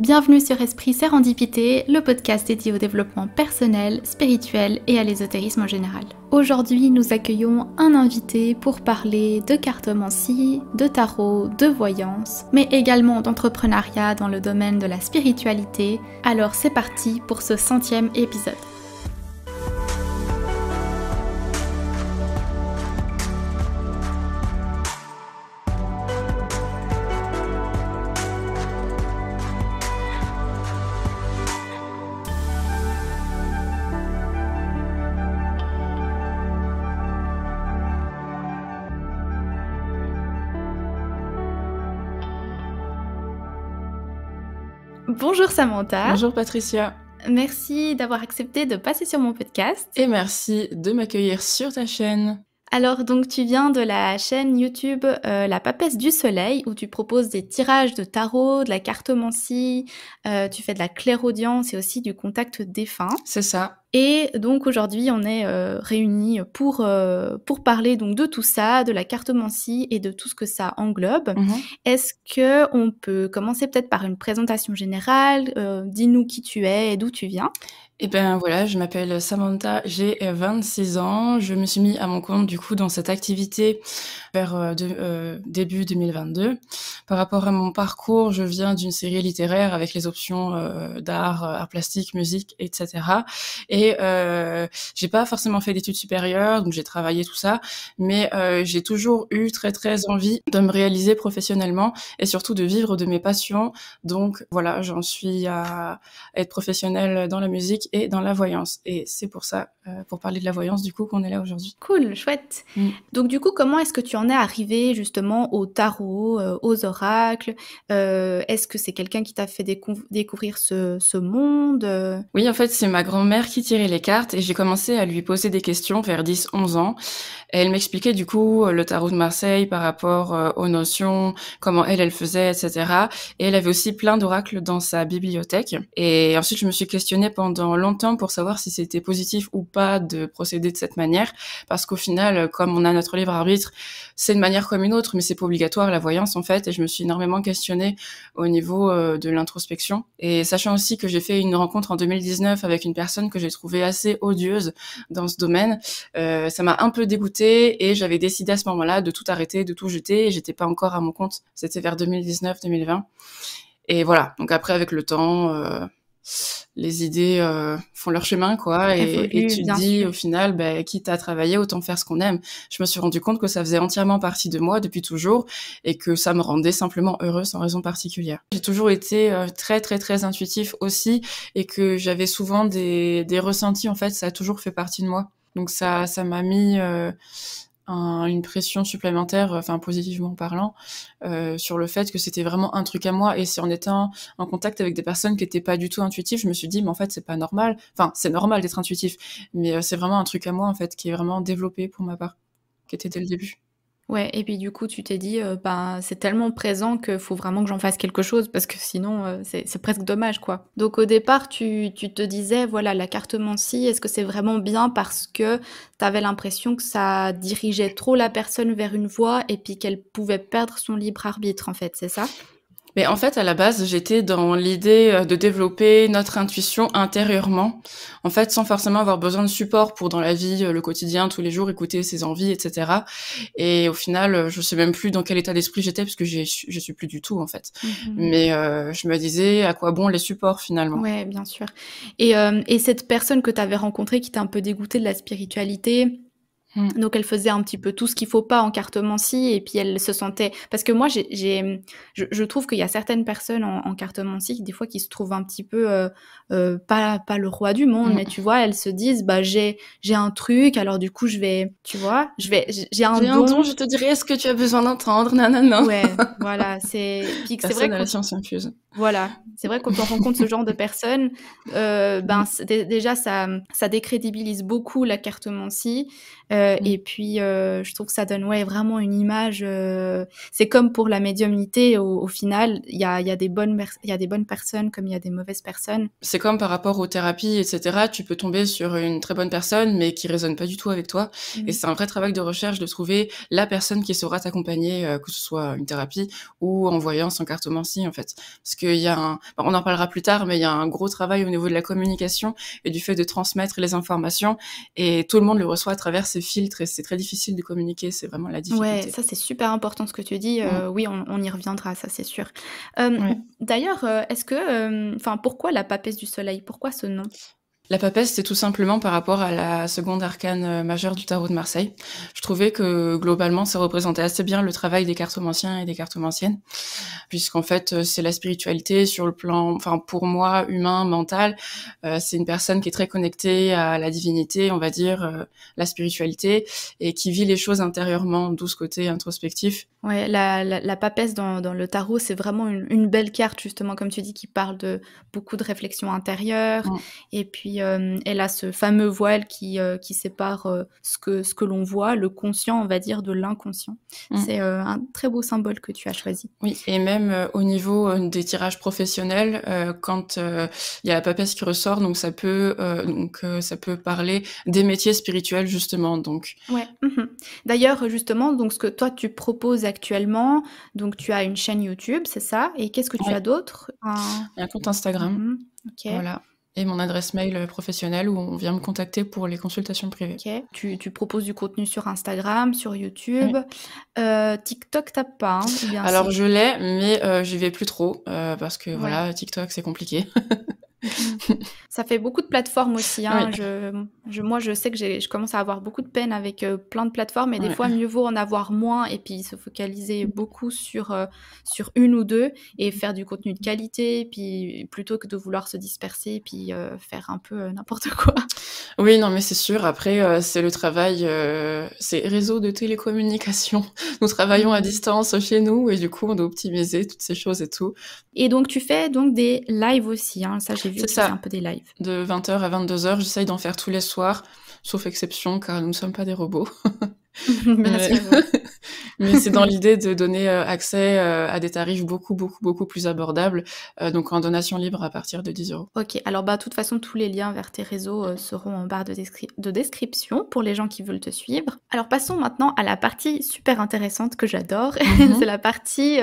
Bienvenue sur Esprit Sérendipité, le podcast dédié au développement personnel, spirituel et à l'ésotérisme en général. Aujourd'hui, nous accueillons un invité pour parler de cartomancie, de tarot, de voyance, mais également d'entrepreneuriat dans le domaine de la spiritualité. Alors c'est parti pour ce 100e épisode. Bonjour Samantha. Bonjour Patricia. Merci d'avoir accepté de passer sur mon podcast. Et merci de m'accueillir sur ta chaîne. Alors donc tu viens de la chaîne YouTube La Papesse du Soleil où tu proposes des tirages de tarot, de la cartomancie, tu fais de la clairaudience et aussi du contact défunt. C'est ça. Et donc aujourd'hui on est réunis pour parler donc de tout ça, de la cartomancie et de tout ce que ça englobe. Est-ce que on peut commencer peut-être par une présentation générale, dis-nous qui tu es et d'où tu viens. Eh ben voilà, je m'appelle Samantha, j'ai 26 ans, je me suis mis à mon compte du coup dans cette activité vers début 2022. Par rapport à mon parcours, je viens d'une série littéraire avec les options d'art, art plastique, musique, etc. Et j'ai pas forcément fait d'études supérieures, donc j'ai travaillé tout ça, mais j'ai toujours eu très très envie de me réaliser professionnellement et surtout de vivre de mes passions. Donc voilà, j'en suis à être professionnelle dans la musique et dans la voyance. Et c'est pour ça, pour parler de la voyance, du coup, qu'on est là aujourd'hui. Cool, chouette. Donc du coup, comment est-ce que tu en es arrivé justement au tarot, aux oracles Est-ce que c'est quelqu'un qui t'a fait découvrir ce monde Oui, en fait, c'est ma grand-mère qui tirait les cartes et j'ai commencé à lui poser des questions vers 10-11 ans. Et elle m'expliquait du coup le tarot de Marseille par rapport aux notions, comment elle faisait, etc. Et elle avait aussi plein d'oracles dans sa bibliothèque. Et ensuite, je me suis questionnée pendant longtemps pour savoir si c'était positif ou pas de procéder de cette manière. Parce qu'au final, comme on a notre libre arbitre, c'est une manière comme une autre, mais c'est pas obligatoire la voyance en fait. Et je me suis énormément questionnée au niveau de l'introspection. Et sachant aussi que j'ai fait une rencontre en 2019 avec une personne que j'ai trouvée assez odieuse dans ce domaine, ça m'a un peu dégoûtée et j'avais décidé à ce moment-là de tout arrêter, de tout jeter. Et j'étais pas encore à mon compte. C'était vers 2019-2020. Et voilà. Donc après, avec le temps, les idées font leur chemin, quoi. Et tu te dis, au final, quitte à travailler, autant faire ce qu'on aime. Je me suis rendu compte que ça faisait entièrement partie de moi depuis toujours et que ça me rendait simplement heureuse sans raison particulière. J'ai toujours été très, très, très intuitif aussi et que j'avais souvent des ressentis. En fait, ça a toujours fait partie de moi. Donc ça m'a mis une pression supplémentaire, enfin positivement parlant, sur le fait que c'était vraiment un truc à moi. Et c'est en étant en contact avec des personnes qui étaient pas du tout intuitives, je me suis dit mais en fait c'est pas normal. Enfin c'est normal d'être intuitif, mais c'est vraiment un truc à moi en fait qui est vraiment développé pour ma part, qui était dès le début. Ouais, et puis du coup, tu t'es dit, c'est tellement présent qu'il faut vraiment que j'en fasse quelque chose parce que sinon, c'est presque dommage, quoi. Donc au départ, tu te disais, voilà, la cartomancie, est-ce que c'est vraiment bien parce que t'avais l'impression que ça dirigeait trop la personne vers une voie et puis qu'elle pouvait perdre son libre arbitre, en fait, c'est ça ? Mais en fait, à la base, j'étais dans l'idée de développer notre intuition intérieurement, en fait, sans forcément avoir besoin de support pour dans la vie, le quotidien, tous les jours, écouter ses envies, etc. Et au final, je sais même plus dans quel état d'esprit j'étais parce que je suis plus du tout, en fait. Mais je me disais, à quoi bon les supports finalement ? Ouais, bien sûr. Et cette personne que tu avais rencontrée qui t'a un peu dégoûtée de la spiritualité, donc elle faisait un petit peu tout ce qu'il faut pas en cartomancie et puis elle se sentait... Parce que moi, je trouve qu'il y a certaines personnes en cartomancie des fois qui se trouvent un petit peu pas le roi du monde, mais tu vois, elles se disent j'ai un truc, alors du coup tu vois, j'ai un don, je te dirais ce que tu as besoin d'entendre, nanana. Ouais, voilà, c'est vrai à la science infuse. Voilà, c'est vrai que quand on rencontre ce genre de personnes, déjà ça décrédibilise beaucoup la cartomancie. Et puis je trouve que ça donne vraiment une image. C'est comme pour la médiumnité, au final, il y a des bonnes personnes comme il y a des mauvaises personnes. C'est comme par rapport aux thérapies, etc. Tu peux tomber sur une très bonne personne, mais qui résonne pas du tout avec toi. Et c'est un vrai travail de recherche de trouver la personne qui saura t'accompagner, que ce soit une thérapie ou en voyance, en cartomancie, en fait. Parce qu'il y a on en parlera plus tard, mais il y a un gros travail au niveau de la communication et du fait de transmettre les informations, et tout le monde le reçoit à travers ces filtres, et c'est très difficile de communiquer, c'est vraiment la difficulté. Ouais, ça c'est super important ce que tu dis. Oui, on y reviendra, ça c'est sûr. Ouais. D'ailleurs, est-ce que, enfin, pourquoi la papesse du soleil? Pourquoi ce nom? La papesse, c'est tout simplement par rapport à la seconde arcane majeure du tarot de Marseille. Je trouvais que globalement, ça représentait assez bien le travail des cartomanciens et des cartomanciennes, puisqu'en fait, c'est la spiritualité sur le plan, enfin pour moi, humain, mental. C'est une personne qui est très connectée à la divinité, on va dire, la spiritualité, et qui vit les choses intérieurement, d'où ce côté introspectif. Ouais, la papesse dans le tarot, c'est vraiment une belle carte justement, comme tu dis, qui parle de beaucoup de réflexion intérieure. Mm. Et puis, elle a ce fameux voile qui sépare ce que l'on voit, le conscient, on va dire, de l'inconscient. C'est un très beau symbole que tu as choisi. Oui, et même au niveau des tirages professionnels, quand il y a la papesse qui ressort, donc ça peut parler des métiers spirituels justement. Donc Ouais. D'ailleurs, justement, donc ce que toi tu proposes actuellement, donc tu as une chaîne YouTube, c'est ça? Et qu'est-ce que tu ouais, as d'autre? il y a un compte Instagram, OK. voilà, et mon adresse mail professionnelle où on vient me contacter pour les consultations privées. OK. Tu proposes du contenu sur Instagram, sur YouTube. Oui. TikTok, tu pas, hein? Ou bien si? Alors je l'ai, mais j'y vais plus trop parce que Ouais. voilà, TikTok c'est compliqué. Ça fait beaucoup de plateformes aussi, Oui, hein. Moi, je sais que je commence à avoir beaucoup de peine avec, plein de plateformes, et des fois, ouais. mieux vaut en avoir moins et puis se focaliser beaucoup sur une ou 2 et faire du contenu de qualité, puis plutôt que de vouloir se disperser puis, faire un peu, n'importe quoi. Oui, non, mais c'est sûr. Après, c'est le travail, c'est réseau de télécommunication. Nous travaillons à distance chez nous, et du coup, on doit optimiser toutes ces choses et tout. Et donc tu fais donc des lives aussi, hein? Ça, j'ai vu C'est que tu faisais un ça, peu des lives. de 20h à 22h, j'essaye d'en faire tous les soirs, sauf exception, car nous ne sommes pas des robots. Bien Mais sûr, ouais. mais c'est dans l'idée de donner, accès, à des tarifs beaucoup, beaucoup, beaucoup plus abordables, donc en donation libre à partir de 10 €. OK. Alors, bah, de toute façon, tous les liens vers tes réseaux, seront en barre de description pour les gens qui veulent te suivre. Alors, passons maintenant à la partie super intéressante que j'adore. C'est la partie,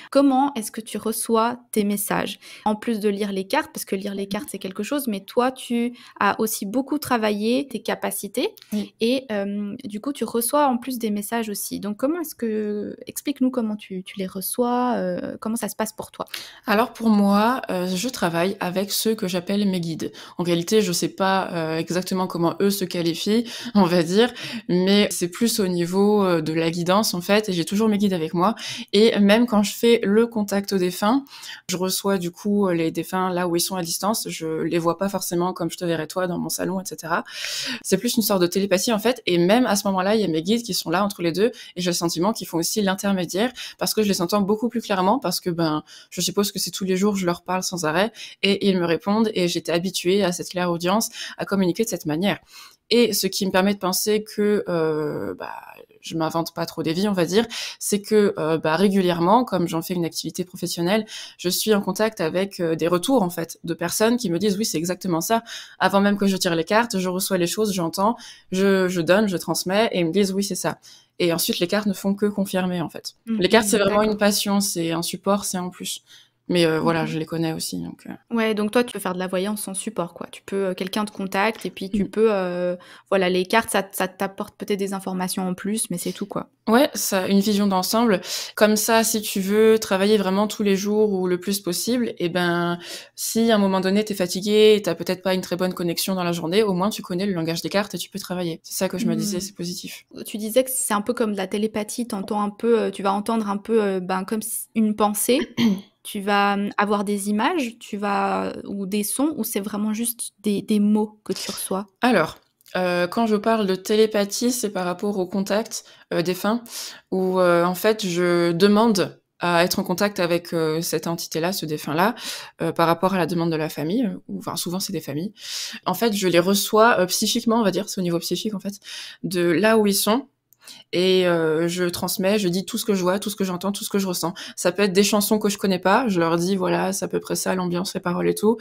comment est-ce que tu reçois tes messages? En plus de lire les cartes, parce que lire les cartes, c'est quelque chose, mais toi, tu as aussi beaucoup travaillé tes capacités Oui. et du coup, tu reçois en plus des messages aussi. Donc comment est-ce que explique-nous comment tu les reçois, comment ça se passe pour toi? Alors pour moi, je travaille avec ceux que j'appelle mes guides. En réalité, je sais pas, exactement comment eux se qualifient, on va dire, mais c'est plus au niveau, de la guidance, en fait, et j'ai toujours mes guides avec moi, et même quand je fais le contact aux défunts, je reçois du coup, les défunts là où ils sont à distance. Je les vois pas forcément comme je te verrais toi dans mon salon, et cetera. C'est plus une sorte de télépathie, en fait, et même à ce moment-là, il y a mes guides qui sont là entre les 2, et j'ai le sentiment qu'ils font aussi l'intermédiaire, parce que je les entends beaucoup plus clairement, parce que, je suppose que c'est tous les jours, je leur parle sans arrêt, et ils me répondent, et j'étais habituée à cette claire audience, à communiquer de cette manière. Et ce qui me permet de penser que je m'invente pas trop des vies, on va dire, c'est que régulièrement, comme j'en fais une activité professionnelle, je suis en contact avec des retours, en fait, de personnes qui me disent oui, c'est exactement ça. Avant même que je tire les cartes, je reçois les choses, j'entends, je donne, je transmets, et ils me disent oui, c'est ça. Et ensuite, les cartes ne font que confirmer, en fait. Les cartes, c'est vraiment une passion, c'est un support, c'est en plus. Mais voilà, je les connais aussi, donc Ouais, donc toi, tu peux faire de la voyance sans support, quoi. Tu peux, quelqu'un te contacte et puis tu peux, voilà, les cartes, ça t'apporte peut-être des informations en plus, mais c'est tout, quoi. Ouais, ça, une vision d'ensemble. Comme ça, si tu veux travailler vraiment tous les jours ou le plus possible, si à un moment donné t'es fatigué, t'as peut-être pas une très bonne connexion dans la journée, au moins tu connais le langage des cartes et tu peux travailler. C'est ça que je me disais, c'est positif. Tu disais que c'est un peu comme de la télépathie, t'entends un peu, tu vas entendre un peu, comme s une pensée. Tu vas, avoir des images, ou des sons, ou c'est vraiment juste des mots que tu reçois? Alors, quand je parle de télépathie, c'est par rapport au contact, défunt, où, en fait, je demande à être en contact avec, cette entité-là, ce défunt-là, par rapport à la demande de la famille, ou enfin, souvent, c'est des familles. En fait, je les reçois, psychiquement, on va dire, c'est au niveau psychique, en fait, de là où ils sont, et je transmets, je dis tout ce que je vois, tout ce que j'entends, tout ce que je ressens. Ça peut être des chansons que je connais pas, je leur dis voilà, c'est à peu près ça, l'ambiance, les paroles et tout.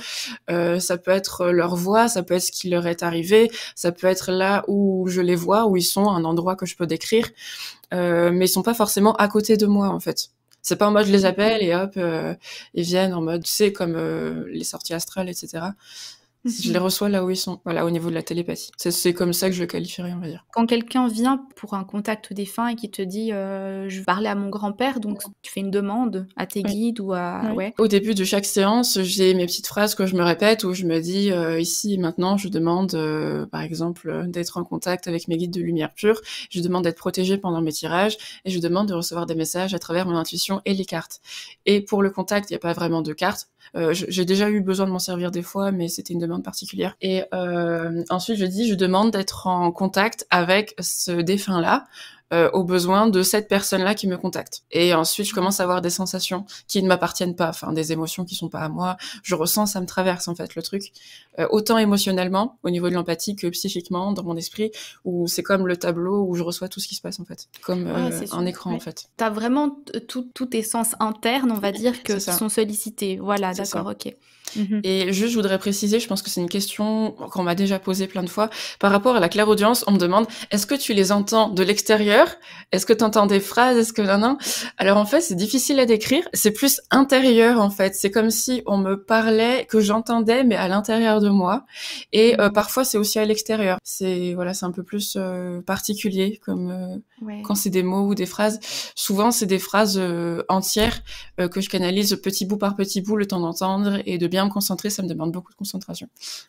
Ça peut être leur voix, ça peut être ce qui leur est arrivé, ça peut être là où je les vois, où ils sont, un endroit que je peux décrire, mais ils sont pas forcément à côté de moi, en fait. C'est pas en mode je les appelle et hop, ils viennent en mode, tu sais, comme les sorties astrales, etc. Je les reçois là où ils sont, voilà, au niveau de la télépathie. C'est comme ça que je le qualifierais, on va dire. Quand quelqu'un vient pour un contact défunt et qui te dit je veux parler à mon grand-père, donc tu fais une demande à tes guides ou à... Oui. Ouais. Au début de chaque séance, j'ai mes petites phrases que je me répète où je me dis ici et maintenant, je demande par exemple d'être en contact avec mes guides de lumière pure, je demande d'être protégée pendant mes tirages et je demande de recevoir des messages à travers mon intuition et les cartes. Et pour le contact, il n'y a pas vraiment de cartes. J'ai déjà eu besoin de m'en servir des fois, mais c'était une demande particulière. Et ensuite, je demande d'être en contact avec ce défunt-là, au besoin de cette personne-là qui me contacte. Et ensuite, je commence à avoir des sensations qui ne m'appartiennent pas, enfin des émotions qui sont pas à moi. Je ressens, ça me traverse en fait le truc, autant émotionnellement au niveau de l'empathie que psychiquement dans mon esprit, où c'est comme le tableau où je reçois tout ce qui se passe en fait, comme un écran en fait. T'as vraiment tous tes sens internes, on va dire, qui sont sollicités. Voilà, d'accord, ok. Et juste, je voudrais préciser, je pense que c'est une question qu'on m'a déjà posée plein de fois. Par rapport à la clairaudience, on me demande, est-ce que tu les entends de l'extérieur? Est-ce que tu entends des phrases? Est-ce que non? Alors en fait, c'est difficile à décrire. C'est plus intérieur en fait. C'est comme si on me parlait, que j'entendais, mais à l'intérieur de moi. Et parfois, c'est aussi à l'extérieur. C'est un peu plus particulier, comme quand c'est des mots ou des phrases. Souvent, c'est des phrases entières que je canalise petit bout par petit bout, le temps d'entendre et de bien me concentrer, ça me demande beaucoup de concentration.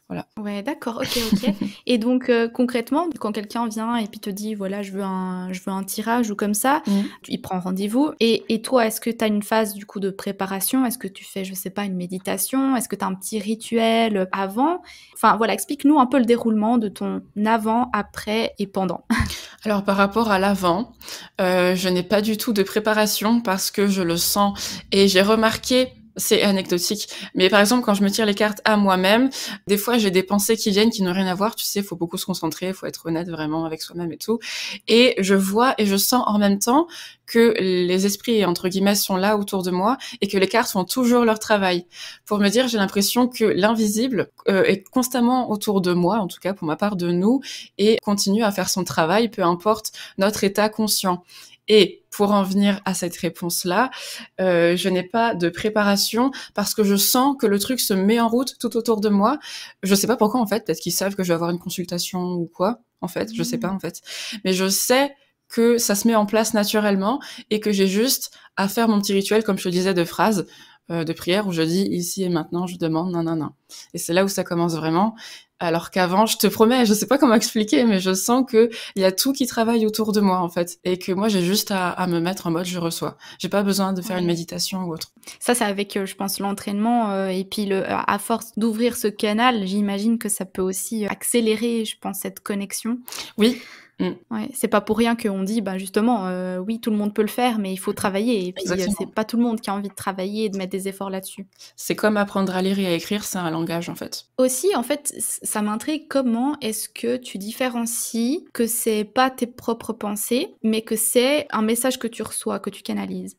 Voilà. Ouais, d'accord, ok. Et donc concrètement, quand quelqu'un vient et puis te dit voilà, je veux un tirage ou comme ça, il prend rendez-vous. Et toi, est-ce que tu as une phase du coup de préparation? Est-ce que tu fais, je sais pas, une méditation? Est-ce que tu as un petit rituel avant? Enfin voilà, explique-nous un peu le déroulement de ton avant, après et pendant. Alors par rapport à l'avant, je n'ai pas du tout de préparation parce que je le sens et j'ai remarqué. C'est anecdotique. Mais par exemple, quand je me tire les cartes à moi-même, des fois, j'ai des pensées qui viennent qui n'ont rien à voir. Tu sais, il faut beaucoup se concentrer, il faut être honnête vraiment avec soi-même et tout. Et je vois et je sens en même temps que les esprits, entre guillemets, sont là autour de moi et que les cartes font toujours leur travail. Pour me dire, j'ai l'impression que l'invisible est constamment autour de moi, en tout cas pour ma part de nous, et continue à faire son travail, peu importe notre état conscient. Et pour en venir à cette réponse-là, je n'ai pas de préparation parce que je sens que le truc se met en route tout autour de moi. Je sais pas pourquoi en fait, peut-être qu'ils savent que je vais avoir une consultation ou quoi, en fait, je sais pas en fait. Mais je sais que ça se met en place naturellement et que j'ai juste à faire mon petit rituel, comme je te disais, de phrases, de prière où je dis ici et maintenant, je demande non. Et c'est là où ça commence vraiment. Alors qu'avant, je te promets, je sais pas comment expliquer, mais je sens que il y a tout qui travaille autour de moi, en fait. Et que moi, j'ai juste à me mettre en mode je reçois. J'ai pas besoin de faire une méditation ou autre. Ça, c'est avec, je pense, l'entraînement, et puis à force d'ouvrir ce canal, j'imagine que ça peut aussi accélérer, je pense, cette connexion. Oui. Ouais, c'est pas pour rien qu'on dit, justement, oui, tout le monde peut le faire, mais il faut travailler. Et puis, c'est pas tout le monde qui a envie de travailler et de mettre des efforts là-dessus. C'est comme apprendre à lire et à écrire, c'est un langage, en fait. Aussi, en fait, ça m'intrigue, comment est-ce que tu différencies que c'est pas tes propres pensées, mais que c'est un message que tu reçois, que tu canalises?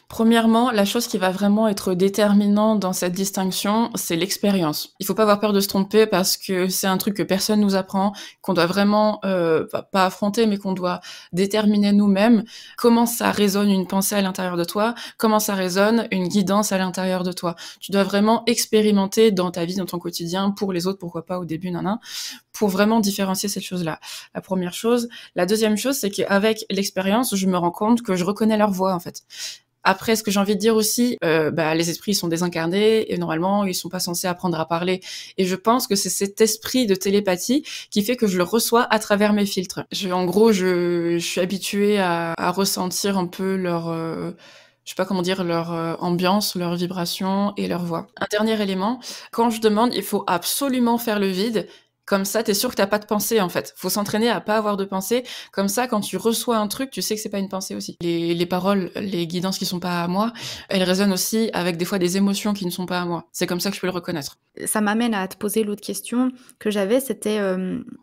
Premièrement, la chose qui va vraiment être déterminante dans cette distinction, c'est l'expérience. Il faut pas avoir peur de se tromper parce que c'est un truc que personne nous apprend, qu'on doit vraiment pas affronter, mais qu'on doit déterminer nous-mêmes. Comment ça résonne une pensée à l'intérieur de toi? Comment ça résonne une guidance à l'intérieur de toi? Tu dois vraiment expérimenter dans ta vie, dans ton quotidien, pour les autres, pourquoi pas au début, pour vraiment différencier cette chose-là. La première chose. La deuxième chose, c'est qu'avec l'expérience, je me rends compte que je reconnais leur voix, en fait. Après, ce que j'ai envie de dire aussi, les esprits, ils sont désincarnés et normalement, ils sont pas censés apprendre à parler. Et je pense que c'est cet esprit de télépathie qui fait que je le reçois à travers mes filtres. Je suis habituée à ressentir un peu leur... je sais pas comment dire, leur ambiance, leur vibration et leur voix. Un dernier élément, quand je demande, il faut absolument faire le vide. Comme ça, t'es sûr que t'as pas de pensée, en fait. Faut s'entraîner à pas avoir de pensée. Comme ça, quand tu reçois un truc, tu sais que c'est pas une pensée aussi. Les paroles, les guidances qui sont pas à moi, elles résonnent aussi avec des fois des émotions qui ne sont pas à moi. C'est comme ça que je peux le reconnaître. Ça m'amène à te poser l'autre question que j'avais, c'était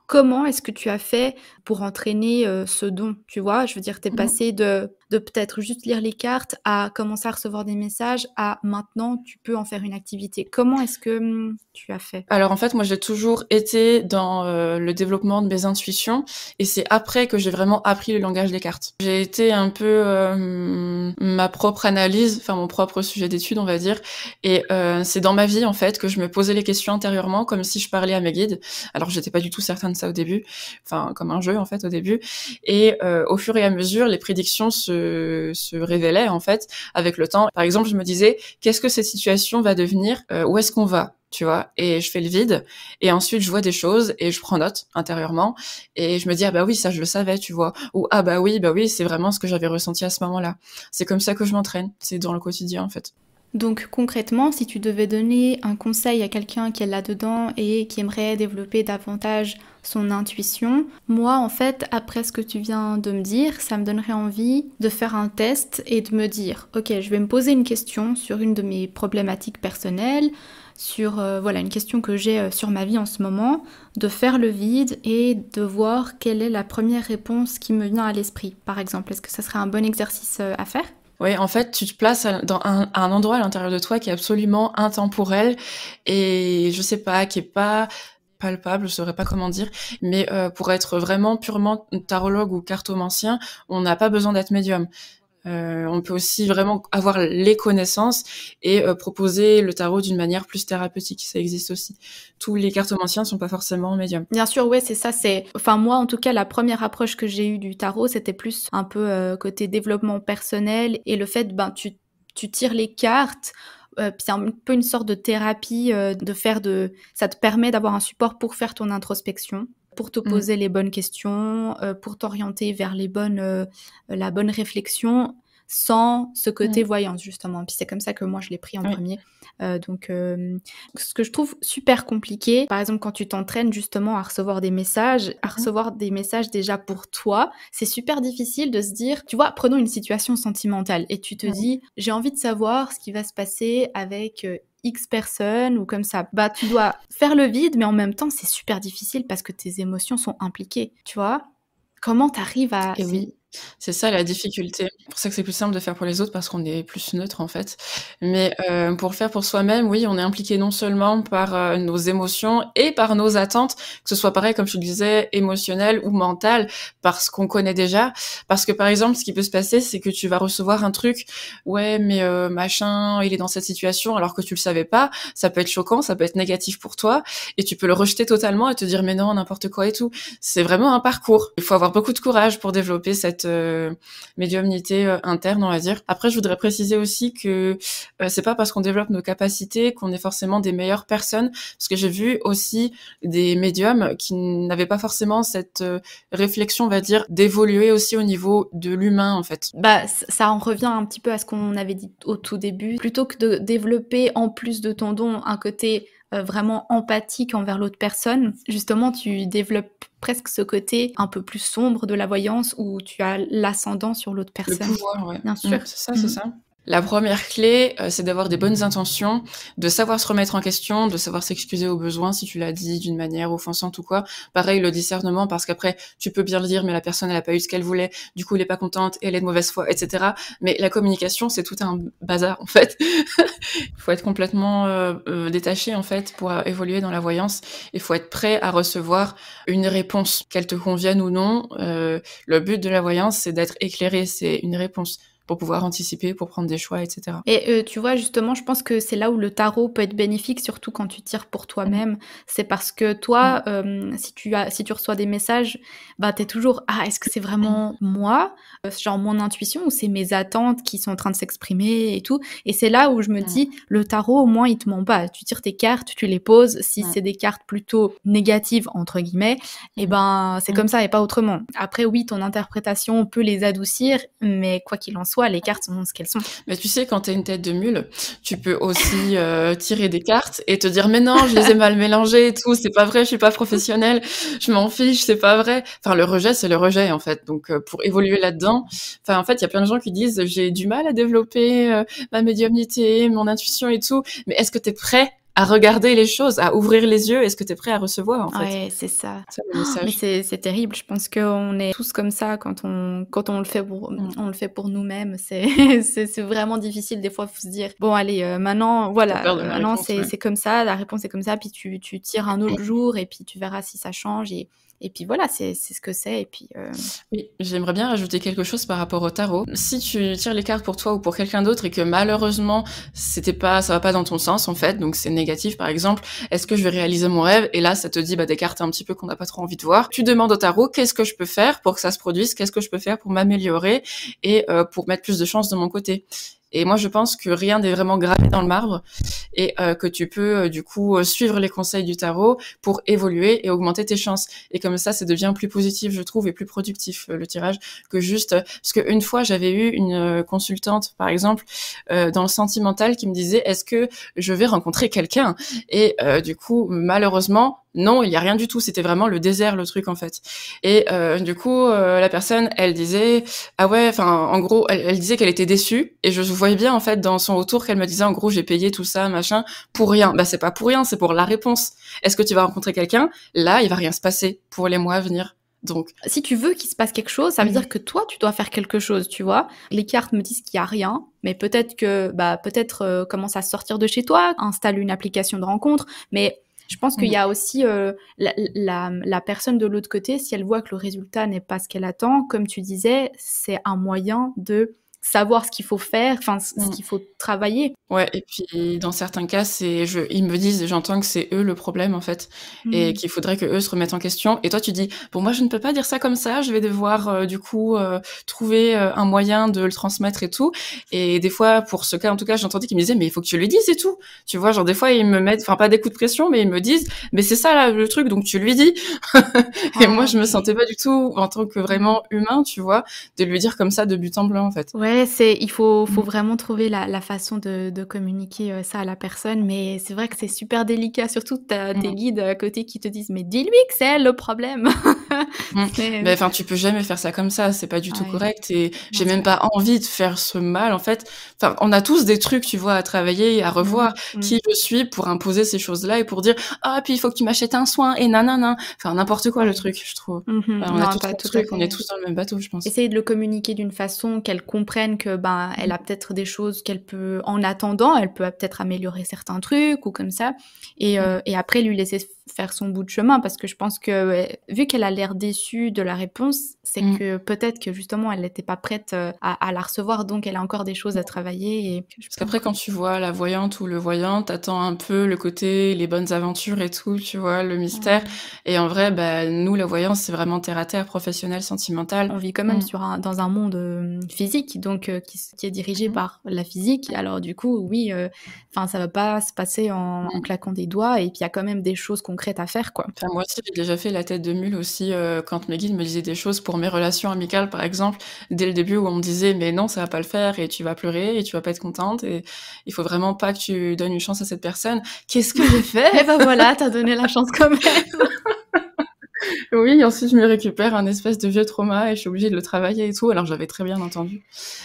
comment est-ce que tu as fait pour entraîner ce don? Tu vois, je veux dire, t'es passé de de peut-être juste lire les cartes à commencer à recevoir des messages à maintenant tu peux en faire une activité. Comment est-ce que tu as fait? Alors en fait, moi j'ai toujours été dans le développement de mes intuitions et c'est après que j'ai vraiment appris le langage des cartes. J'ai été un peu ma propre analyse, enfin mon propre sujet d'étude on va dire, et c'est dans ma vie en fait que je me posais les questions intérieurement comme si je parlais à mes guides. Alors j'étais pas du tout certaine de ça au début, enfin comme un jeu en fait au début, et au fur et à mesure les prédictions se révélaient en fait avec le temps. Par exemple, je me disais qu'est-ce que cette situation va devenir, où est-ce qu'on va, tu vois, et je fais le vide et ensuite je vois des choses et je prends note intérieurement et je me dis ah bah oui ça je le savais, tu vois, ou ah bah oui c'est vraiment ce que j'avais ressenti à ce moment-là. C'est comme ça que je m'entraîne, c'est dans le quotidien en fait. Donc concrètement, si tu devais donner un conseil à quelqu'un qui est là-dedans et qui aimerait développer davantage son intuition, moi en fait, après ce que tu viens de me dire, ça me donnerait envie de faire un test et de me dire, ok, je vais me poser une question sur une de mes problématiques personnelles, sur voilà une question que j'ai sur ma vie en ce moment, de faire le vide et de voir quelle est la première réponse qui me vient à l'esprit, par exemple. Est-ce que ça serait un bon exercice à faire? Oui, en fait, tu te places dans un endroit à l'intérieur de toi qui est absolument intemporel et je sais pas, qui est pas palpable, je saurais pas comment dire, mais pour être vraiment purement tarologue ou cartomancien, on n'a pas besoin d'être médium. On peut aussi vraiment avoir les connaissances et proposer le tarot d'une manière plus thérapeutique. Ça existe aussi. Tous les cartomanciens ne sont pas forcément médiums. Bien sûr, ouais, c'est ça. Enfin, moi, en tout cas, la première approche que j'ai eue du tarot, c'était plus un peu côté développement personnel et le fait, tu tires les cartes. Puis c'est un peu une sorte de thérapie ça te permet d'avoir un support pour faire ton introspection, pour te poser les bonnes questions, pour t'orienter vers la bonne réflexion sans ce côté voyance justement. Puis c'est comme ça que moi je l'ai pris en premier. Donc ce que je trouve super compliqué, par exemple quand tu t'entraînes justement à recevoir des messages, déjà pour toi, c'est super difficile de se dire, tu vois, prenons une situation sentimentale et tu te dis, j'ai envie de savoir ce qui va se passer avec X personnes ou comme ça. Bah tu dois faire le vide, mais en même temps c'est super difficile parce que tes émotions sont impliquées, tu vois. Comment t'arrives à... Et oui, c'est ça la difficulté. C'est pour ça que c'est plus simple de faire pour les autres parce qu'on est plus neutre en fait. Mais pour le faire pour soi-même, oui, on est impliqué non seulement par nos émotions et par nos attentes, que ce soit pareil comme je te disais, émotionnel ou mental, parce qu'on connaît déjà. Parce que par exemple, ce qui peut se passer, c'est que tu vas recevoir un truc, ouais, mais machin, il est dans cette situation alors que tu le savais pas. Ça peut être choquant, ça peut être négatif pour toi, et tu peux le rejeter totalement et te dire mais non, n'importe quoi et tout. C'est vraiment un parcours. Il faut avoir beaucoup de courage pour développer cette médiumnité interne, on va dire. Après, je voudrais préciser aussi que c'est pas parce qu'on développe nos capacités qu'on est forcément des meilleures personnes, parce que j'ai vu aussi des médiums qui n'avaient pas forcément cette réflexion, on va dire, d'évoluer aussi au niveau de l'humain, en fait. Bah, ça en revient un petit peu à ce qu'on avait dit au tout début. Plutôt que de développer, en plus de ton don, un côté vraiment empathique envers l'autre personne, justement, tu développes presque ce côté un peu plus sombre de la voyance où tu as l'ascendant sur l'autre personne. Le pouvoir, ouais. Bien sûr. C'est ça, c'est ça. La première clé, c'est d'avoir des bonnes intentions, de savoir se remettre en question, de savoir s'excuser au besoin si tu l'as dit d'une manière offensante ou quoi. Pareil, le discernement, parce qu'après, tu peux bien le dire, mais la personne, elle a pas eu ce qu'elle voulait, du coup, elle est pas contente, et elle est de mauvaise foi, etc. Mais la communication, c'est tout un bazar, en fait. Il faut être complètement détaché, en fait, pour évoluer dans la voyance. Il faut être prêt à recevoir une réponse, qu'elle te convienne ou non. Le but de la voyance, c'est d'être éclairé, c'est une réponse pour pouvoir anticiper, pour prendre des choix, etc. Et tu vois, justement, je pense que c'est là où le tarot peut être bénéfique, surtout quand tu tires pour toi-même. C'est parce que toi, si tu reçois des messages, bah t'es toujours, ah, est-ce que c'est vraiment moi, genre mon intuition, ou c'est mes attentes qui sont en train de s'exprimer et tout. Et c'est là où je me dis, le tarot, au moins, il te ment pas. Tu tires tes cartes, tu les poses. Si c'est des cartes plutôt négatives, entre guillemets, et ben c'est comme ça et pas autrement. Après, oui, ton interprétation peut les adoucir, mais quoi qu'il en soit, les cartes sont ce qu'elles sont. Mais tu sais, quand t'as une tête de mule, tu peux aussi tirer des cartes et te dire mais non, je les ai mal mélangées et tout, c'est pas vrai, je suis pas professionnelle, je m'en fiche, c'est pas vrai. Enfin, le rejet, c'est le rejet en fait. Donc pour évoluer là-dedans, enfin en fait, il y a plein de gens qui disent j'ai du mal à développer ma médiumnité, mon intuition et tout, mais est-ce que t'es prêt à regarder les choses, à ouvrir les yeux. Est-ce que tu es prêt à recevoir, en fait? Ouais, c'est ça. C'est le message. Mais c'est terrible. Je pense qu'on est tous comme ça quand on le fait on le fait pour nous-mêmes. C'est vraiment difficile. Des fois, faut se dire: «Bon allez, maintenant T'as peur de la maintenant réponse, ouais. c'est comme ça, la réponse est comme ça», puis tu tires un autre jour et puis tu verras si ça change et puis voilà, c'est ce que c'est et puis, Oui, j'aimerais bien rajouter quelque chose par rapport au tarot. Si tu tires les cartes pour toi ou pour quelqu'un d'autre et que malheureusement, ça va pas dans ton sens, en fait, donc c'est négatif, par exemple, est-ce que je vais réaliser mon rêve? Et là, ça te dit, des cartes un petit peu qu'on n'a pas trop envie de voir. Tu demandes au tarot, qu'est-ce que je peux faire pour que ça se produise? Qu'est-ce que je peux faire pour m'améliorer et pour mettre plus de chance de mon côté? Et moi, je pense que rien n'est vraiment gravé dans le marbre et que tu peux du coup suivre les conseils du tarot pour évoluer et augmenter tes chances. Et comme ça devient plus positif, je trouve, et plus productif le tirage que juste parce que une fois j'avais eu une consultante, par exemple, dans le sentimental, qui me disait est-ce que je vais rencontrer quelqu'un? Et du coup, malheureusement, non, il y a rien du tout. C'était vraiment le désert, le truc, en fait. Et du coup, la personne, elle disait, ah ouais, enfin, en gros, elle disait qu'elle était déçue. Et je voyais bien, en fait, dans son retour, qu'elle me disait, en gros, j'ai payé tout ça, machin, pour rien. Bah, c'est pas pour rien, c'est pour la réponse. Est-ce que tu vas rencontrer quelqu'un? Là, il va rien se passer pour les mois à venir. Donc, si tu veux qu'il se passe quelque chose, ça veut dire que toi, tu dois faire quelque chose, tu vois. Les cartes me disent qu'il y a rien, mais peut-être que, commence à sortir de chez toi, installe une application de rencontre, mais je pense qu'il y a aussi la personne de l'autre côté, si elle voit que le résultat n'est pas ce qu'elle attend, comme tu disais, c'est un moyen de savoir ce qu'il faut faire, enfin ce qu'il faut travailler. Ouais, et puis dans certains cas, ils me disent, et j'entends que c'est eux le problème, en fait, et qu'il faudrait que eux se remettent en question. Et toi, tu dis, bon, moi, je ne peux pas dire ça comme ça, je vais devoir, du coup, trouver un moyen de le transmettre et tout. Et des fois, pour ce cas, en tout cas, j'entendais qu'ils me disaient, mais il faut que tu lui dises et tout. Tu vois, genre, des fois, ils me mettent, enfin, pas des coups de pression, mais ils me disent, mais c'est ça, là, le truc, donc tu lui dis. Et moi, je me sentais pas du tout, en tant que vraiment humain, tu vois, de lui dire comme ça de but en blanc, en fait. Ouais, il faut vraiment trouver la façon de communiquer ça à la personne, mais c'est vrai que c'est super délicat, surtout t'as tes guides à côté qui te disent: «Mais dis-lui que c'est elle le problème!» Mais enfin, tu peux jamais faire ça comme ça, c'est pas du tout Ouais, correct et j'ai bien même sûr. pas envie de faire ce mal, en fait. Enfin, on a tous des trucs, tu vois, à travailler et à revoir. Qui je suis pour imposer ces choses-là et pour dire: «Ah, puis il faut que tu m'achètes un soin et nanana». Enfin, n'importe quoi, le truc, je trouve. On a Non, tous tu nos tout à trucs, on est fait. tous dans le même bateau, je pense. Essayer de le communiquer d'une façon qu'elle comprenne que, elle a peut-être des choses qu'elle peut en attendant, elle peut peut-être améliorer certains trucs ou comme ça et après lui laisser faire son bout de chemin parce que je pense que, ouais, vu qu'elle a l'air déçue de la réponse, c'est que peut-être que justement elle n'était pas prête, à la recevoir donc elle a encore des choses à travailler et Parce qu'après, quand tu vois la voyante ou le voyant, t'attends un peu le côté, les bonnes aventures et tout, tu vois, le mystère. Et en vrai, nous, la voyance, c'est vraiment terre à terre, professionnel, sentimental. On vit quand même dans un monde physique, donc qui est dirigé par la physique. Alors du coup, oui, ça va pas se passer en claquant des doigts, et puis il y a quand même des choses concrètes à faire, quoi. Enfin, moi aussi, j'ai déjà fait la tête de mule aussi quand mes guides me disaient des choses pour mes relations amicales, par exemple, dès le début où on me disait mais non, ça va pas le faire et tu vas pleurer et tu vas pas être contente et il faut vraiment pas que tu donnes une chance à cette personne. Qu'est-ce que j'ai fait? Et ben voilà, t'as donné la chance quand même. Oui, ensuite je me récupère un espèce de vieux trauma et je suis obligée de le travailler et tout, alors j'avais très bien entendu.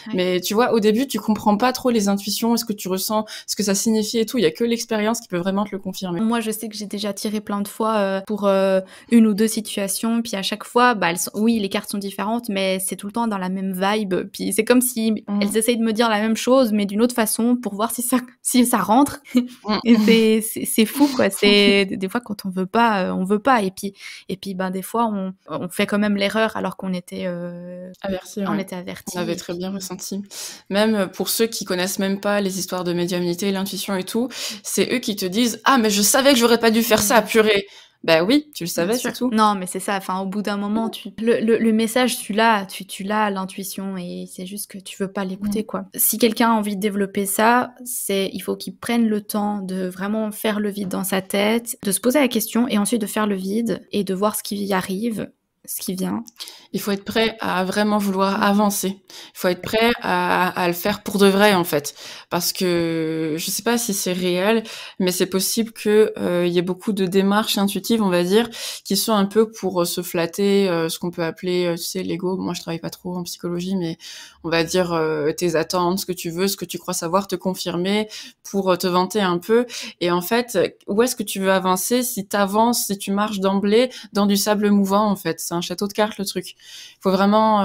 Ouais. Mais tu vois, au début, tu comprends pas trop les intuitions, ce que tu ressens, ce que ça signifie et tout, il y a que l'expérience qui peut vraiment te le confirmer. Moi, je sais que j'ai déjà tiré plein de fois pour une ou deux situations, puis à chaque fois, oui, les cartes sont différentes, mais c'est tout le temps dans la même vibe. Puis c'est comme si elles essayent de me dire la même chose, mais d'une autre façon, pour voir si ça rentre. Et c'est fou, quoi. C'est des fois quand on veut pas, on veut pas. Et puis des fois on fait quand même l'erreur alors qu'on était averti. on était averti. On avait très bien ressenti. Même pour ceux qui connaissent même pas les histoires de médiumnité, l'intuition et tout, c'est eux qui te disent ah mais je savais que j'aurais pas dû faire ça, purée. Bah oui, tu le savais, c'est tout. Non, mais c'est ça. Enfin, au bout d'un moment, le message, tu l'as, l'intuition, et c'est juste que tu veux pas l'écouter, quoi. Si quelqu'un a envie de développer ça, il faut qu'il prenne le temps de vraiment faire le vide dans sa tête, de se poser la question et ensuite de faire le vide et de voir ce qui y arrive. ce qui vient. Il faut être prêt à vraiment vouloir avancer. Il faut être prêt à le faire pour de vrai, en fait. Parce que je sais pas si c'est réel, mais c'est possible que il y ait beaucoup de démarches intuitives, on va dire, qui sont un peu pour se flatter, ce qu'on peut appeler, tu sais, l'ego. Moi, je travaille pas trop en psychologie, mais on va dire tes attentes, ce que tu veux, ce que tu crois savoir, te confirmer pour te vanter un peu. Et en fait, où est-ce que tu veux avancer si t'avances, si tu marches d'emblée dans du sable mouvant, en fait? C'est un château de cartes, le truc. Il faut vraiment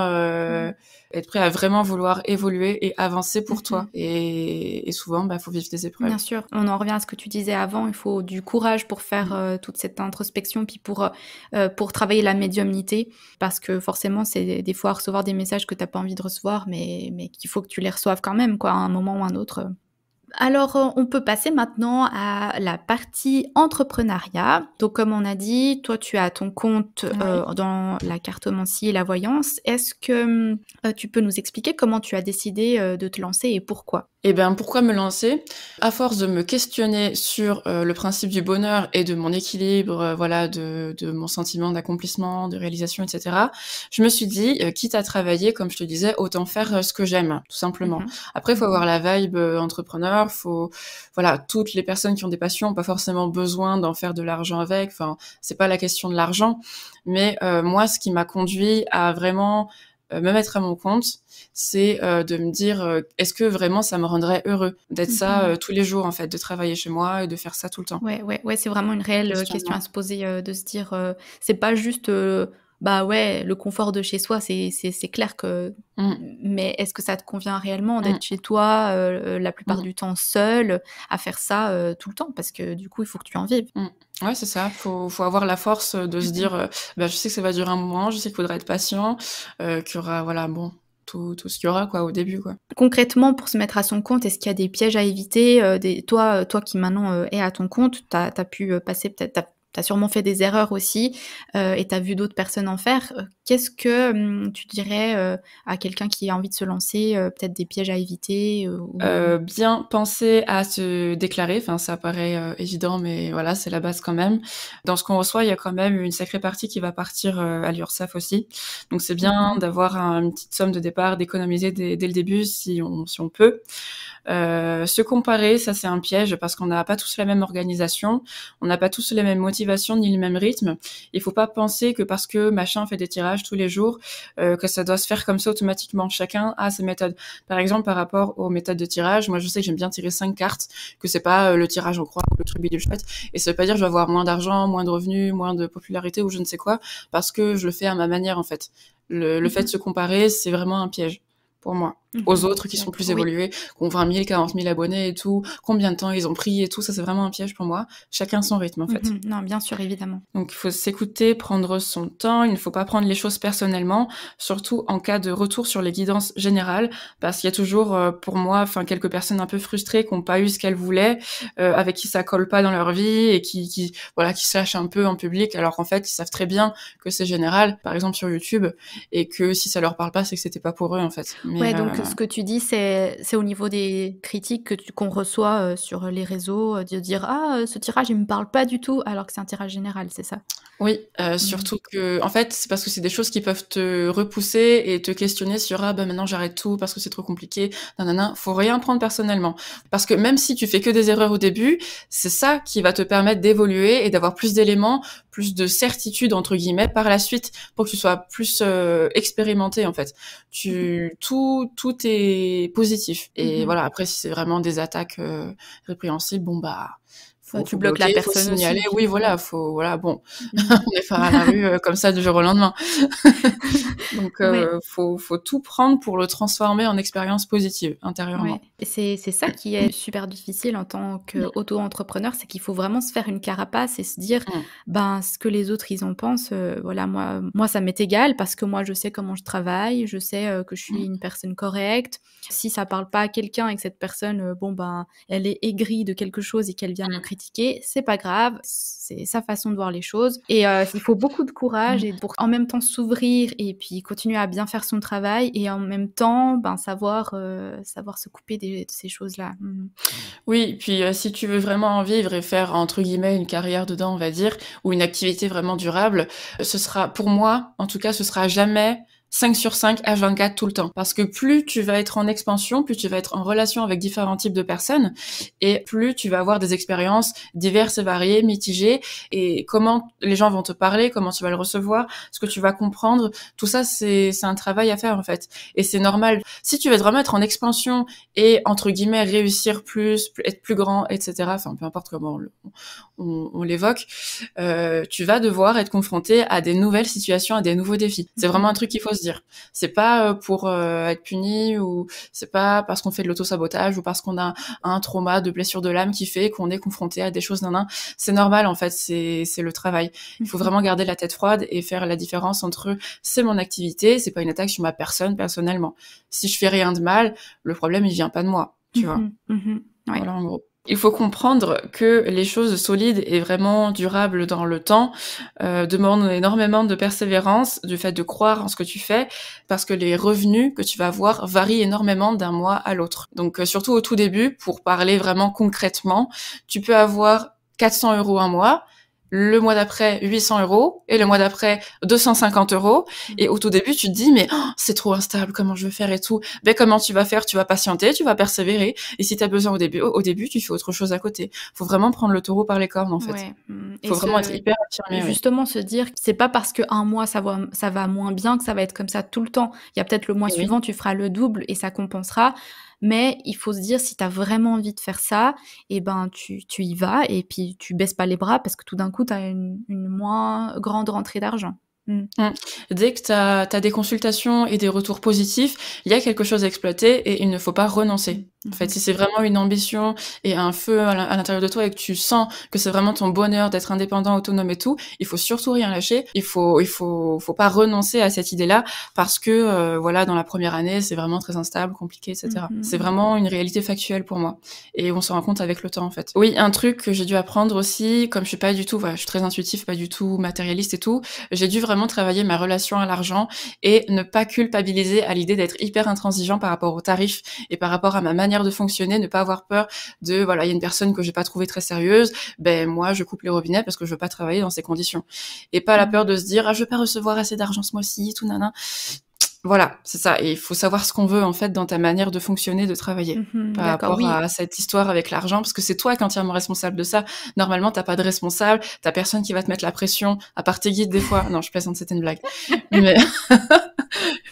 être prêt à vraiment vouloir évoluer et avancer pour toi. Et souvent, bah, faut vivre des épreuves. Bien sûr, on en revient à ce que tu disais avant, il faut du courage pour faire toute cette introspection, puis pour travailler la médiumnité, parce que forcément, c'est des fois recevoir des messages que t'as pas envie de recevoir, mais qu'il faut que tu les reçoives quand même, quoi, à un moment ou à un autre. Alors, on peut passer maintenant à la partie entrepreneuriat. Donc, comme on a dit, toi, tu as ton compte dans la cartomancie et la voyance. Est-ce que tu peux nous expliquer comment tu as décidé de te lancer et pourquoi? Eh bien, pourquoi me lancer? À force de me questionner sur le principe du bonheur et de mon équilibre, voilà, de mon sentiment d'accomplissement, de réalisation, etc., je me suis dit, quitte à travailler, comme je te disais, autant faire ce que j'aime, tout simplement. Après, il faut avoir la vibe entrepreneur, voilà, toutes les personnes qui ont des passions n'ont pas forcément besoin d'en faire de l'argent avec, enfin, c'est pas la question de l'argent, mais moi, ce qui m'a conduit à vraiment me mettre à mon compte, c'est de me dire est-ce que vraiment ça me rendrait heureux d'être ça tous les jours, en fait, de travailler chez moi et de faire ça tout le temps. Ouais, c'est vraiment une réelle question à se poser, de se dire, c'est pas juste, bah ouais, le confort de chez soi, c'est clair que mais est-ce que ça te convient réellement d'être chez toi, la plupart du temps seule, à faire ça, tout le temps? Parce que du coup, il faut que tu en vives. Ouais, c'est ça. Faut avoir la force de se dire bah, je sais que ça va durer un moment, je sais qu'il faudra être patient, qu'il y aura, voilà, bon, tout ce qu'il y aura, quoi, au début, quoi. Concrètement, pour se mettre à son compte, est-ce qu'il y a des pièges à éviter? Toi qui maintenant es à ton compte, t'as pu passer peut-être, t'as sûrement fait des erreurs aussi, et t'as vu d'autres personnes en faire. Qu'est-ce que tu dirais à quelqu'un qui a envie de se lancer, peut-être des pièges à éviter Bien penser à se déclarer, enfin ça paraît évident, mais voilà, c'est la base quand même. Dans ce qu'on reçoit, il y a quand même une sacrée partie qui va partir à l'URSSAF aussi. Donc c'est bien d'avoir une petite somme de départ, d'économiser dès le début si on peut. Se comparer, ça c'est un piège parce qu'on n'a pas tous la même organisation, on n'a pas tous les mêmes motivations ni le même rythme. Il faut pas penser que parce que machin fait des tirages tous les jours, que ça doit se faire comme ça automatiquement. Chacun a ses méthodes. Par exemple, par rapport aux méthodes de tirage, moi je sais que j'aime bien tirer 5 cartes, que c'est pas le tirage en croix ou le truc bidule chouette, et ça veut pas dire que je vais avoir moins d'argent, moins de revenus, moins de popularité ou je ne sais quoi, parce que je le fais à ma manière en fait. Le fait de se comparer, c'est vraiment un piège pour moi. Aux autres qui sont plus évolués, qui ont 20 000, 40 000 abonnés et tout, combien de temps ils ont pris et tout, ça c'est vraiment un piège pour moi. Chacun son rythme en fait. Non, bien sûr, évidemment. Donc il faut s'écouter, prendre son temps, il ne faut pas prendre les choses personnellement, surtout en cas de retour sur les guidances générales, parce qu'il y a toujours pour moi, enfin quelques personnes un peu frustrées qui n'ont pas eu ce qu'elles voulaient, avec qui ça colle pas dans leur vie et qui voilà, qui se lâchent un peu en public, alors qu'en fait ils savent très bien que c'est général, par exemple sur YouTube, et que si ça leur parle pas, c'est que c'était pas pour eux en fait. Mais, ouais, donc ce que tu dis, c'est au niveau des critiques qu'on reçoit sur les réseaux, de dire ah ce tirage il me parle pas du tout, alors que c'est un tirage général, c'est ça? Oui, surtout que en fait, c'est parce que c'est des choses qui peuvent te repousser et te questionner sur ah bah maintenant j'arrête tout parce que c'est trop compliqué. Nanana, faut rien prendre personnellement parce que même si tu fais que des erreurs au début, c'est ça qui va te permettre d'évoluer et d'avoir plus d'éléments, plus de certitude entre guillemets par la suite pour que tu sois plus expérimenté en fait. Tout est positif et voilà, après si c'est vraiment des attaques répréhensibles, bon bah tu bloques la personne, faut signaler. aussi. Oui, voilà, bon, on est pas à la rue comme ça du jour au lendemain. Donc, faut tout prendre pour le transformer en expérience positive intérieurement. Ouais. Et c'est ça qui est super difficile en tant qu'auto-entrepreneur, c'est qu'il faut vraiment se faire une carapace et se dire, ben ce que les autres ils en pensent, voilà moi ça m'est égal parce que moi je sais comment je travaille, je sais que je suis une personne correcte. Si ça parle pas à quelqu'un et que cette personne, bon ben elle est aigrie de quelque chose et qu'elle vient me critiquer, c'est pas grave, c'est sa façon de voir les choses. Et il faut beaucoup de courage et pour en même temps s'ouvrir et puis continuer à bien faire son travail et en même temps, ben savoir se couper de ces choses-là. Oui, puis si tu veux vraiment en vivre et faire entre guillemets une carrière dedans, on va dire, ou une activité vraiment durable, ce sera, pour moi, en tout cas, ce sera jamais 5 sur 5 H24 tout le temps. Parce que plus tu vas être en expansion, plus tu vas être en relation avec différents types de personnes, et plus tu vas avoir des expériences diverses et variées, mitigées, et comment les gens vont te parler, comment tu vas le recevoir, ce que tu vas comprendre, tout ça, c'est un travail à faire, en fait. Et c'est normal. Si tu veux vraiment être en expansion et, entre guillemets, réussir plus, être plus grand, etc., enfin, peu importe comment on l'évoque, tu vas devoir être confronté à des nouvelles situations, à des nouveaux défis. C'est vraiment un truc qu'il faut se dire. C'est pas pour être puni, ou c'est pas parce qu'on fait de l'auto-sabotage ou parce qu'on a un trauma de blessure de l'âme qui fait qu'on est confronté à des choses C'est normal, en fait, c'est le travail. Il faut vraiment garder la tête froide et faire la différence entre c'est mon activité, c'est pas une attaque sur ma personne personnellement. Si je fais rien de mal, le problème il vient pas de moi, tu vois. Ouais. Voilà, en gros. Il faut comprendre que les choses solides et vraiment durables dans le temps demandent énormément de persévérance, du fait de croire en ce que tu fais, parce que les revenus que tu vas avoir varient énormément d'un mois à l'autre. Donc surtout au tout début, pour parler vraiment concrètement, tu peux avoir 400 € un mois, le mois d'après 800 € et le mois d'après 250 €. Et au tout début, tu te dis mais c'est trop instable, comment je vais faire et tout. Ben comment tu vas faire? Tu vas patienter, tu vas persévérer. Et si tu as besoin au début, tu fais autre chose à côté. Faut vraiment prendre le taureau par les cornes, en fait. Ouais. Faut vraiment être hyper affirmé. Justement, se dire que c'est pas parce qu'un mois ça va moins bien que ça va être comme ça tout le temps. Il y a peut-être le mois suivant, tu feras le double et ça compensera. Mais il faut se dire, si tu as vraiment envie de faire ça, et ben tu y vas et puis tu baisses pas les bras parce que tout d'un coup, tu as une moins grande rentrée d'argent. Dès que tu as des consultations et des retours positifs, il y a quelque chose à exploiter et il ne faut pas renoncer. En fait, si c'est vraiment une ambition et un feu à l'intérieur de toi et que tu sens que c'est vraiment ton bonheur d'être indépendant, autonome et tout, il faut surtout rien lâcher. Il faut pas renoncer à cette idée-là parce que voilà, dans la première année, c'est vraiment très instable, compliqué, etc. C'est vraiment une réalité factuelle pour moi et on s'en rend compte avec le temps, en fait. Oui, un truc que j'ai dû apprendre aussi, comme je suis pas du tout, voilà, je suis très intuitif, pas du tout matérialiste et tout, j'ai dû vraiment travailler ma relation à l'argent et ne pas culpabiliser à l'idée d'être hyper intransigeant par rapport aux tarifs et par rapport à ma manière de fonctionner, ne pas avoir peur de voilà, il y a une personne que j'ai pas trouvée très sérieuse, ben moi je coupe les robinets parce que je veux pas travailler dans ces conditions. Et pas la peur de se dire je vais pas recevoir assez d'argent ce mois-ci, tout nana. Voilà, c'est ça. Et il faut savoir ce qu'on veut, en fait, dans ta manière de fonctionner, de travailler. Par rapport à cette histoire avec l'argent, parce que c'est toi qui es entièrement responsable de ça. Normalement, t'as pas de responsable, t'as personne qui va te mettre la pression, à part tes guides des fois. Non, je plaisante, c'était une blague.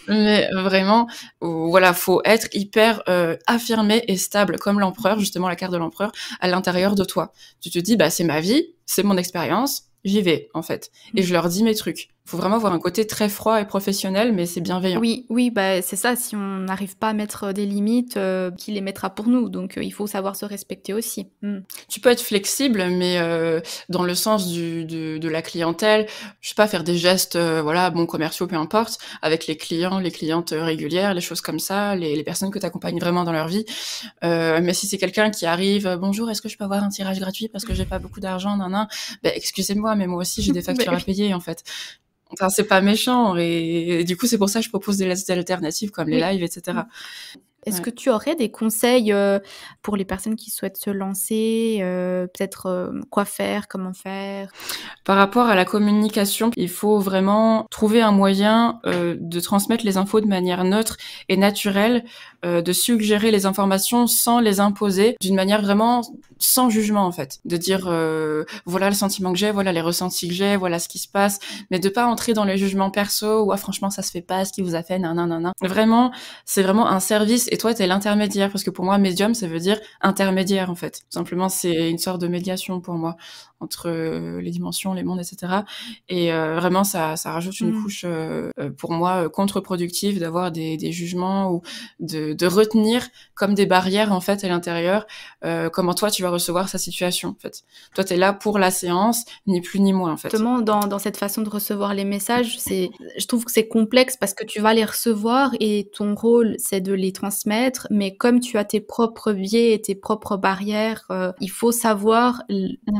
Mais vraiment, voilà, faut être hyper affirmé et stable, comme l'empereur, justement la carte de l'empereur, à l'intérieur de toi. Tu te dis, bah c'est ma vie, c'est mon expérience, j'y vais, en fait. Et je leur dis mes trucs. Faut vraiment avoir un côté très froid et professionnel, mais c'est bienveillant. Oui, bah c'est ça. Si on n'arrive pas à mettre des limites, qui les mettra pour nous. Donc il faut savoir se respecter aussi. Tu peux être flexible, mais dans le sens de la clientèle, je sais pas, faire des gestes, voilà, bons commerciaux, peu importe, avec les clients, les clientes régulières, les choses comme ça, les personnes que tu accompagnes vraiment dans leur vie. Mais si c'est quelqu'un qui arrive, bonjour, est-ce que je peux avoir un tirage gratuit parce que j'ai pas beaucoup d'argent, ben excusez-moi, mais moi aussi j'ai des factures à payer, en fait. Enfin, c'est pas méchant, et du coup c'est pour ça que je propose des alternatives comme les lives, etc. Est-ce que tu aurais des conseils pour les personnes qui souhaitent se lancer, peut-être quoi faire, comment faire? Par rapport à la communication, il faut vraiment trouver un moyen de transmettre les infos de manière neutre et naturelle, de suggérer les informations sans les imposer, d'une manière vraiment sans jugement, en fait. De dire voilà le sentiment que j'ai, voilà les ressentis que j'ai, voilà ce qui se passe, mais de pas entrer dans les jugements perso ou franchement ça se fait pas, ce qui vous a fait, nanana. Vraiment, c'est vraiment un service et toi t'es l'intermédiaire, parce que pour moi médium ça veut dire intermédiaire, en fait. Tout simplement c'est une sorte de médiation pour moi entre les dimensions, les mondes, etc. Et vraiment ça rajoute une couche pour moi contre-productive d'avoir des jugements ou de retenir comme des barrières, en fait, à l'intérieur comment toi tu vas recevoir sa situation, en fait. Toi t'es là pour la séance, ni plus ni moins, en fait. Justement, dans cette façon de recevoir les messages, je trouve que c'est complexe parce que tu vas les recevoir et ton rôle c'est de les transmettre, mais comme tu as tes propres biais et tes propres barrières, il faut savoir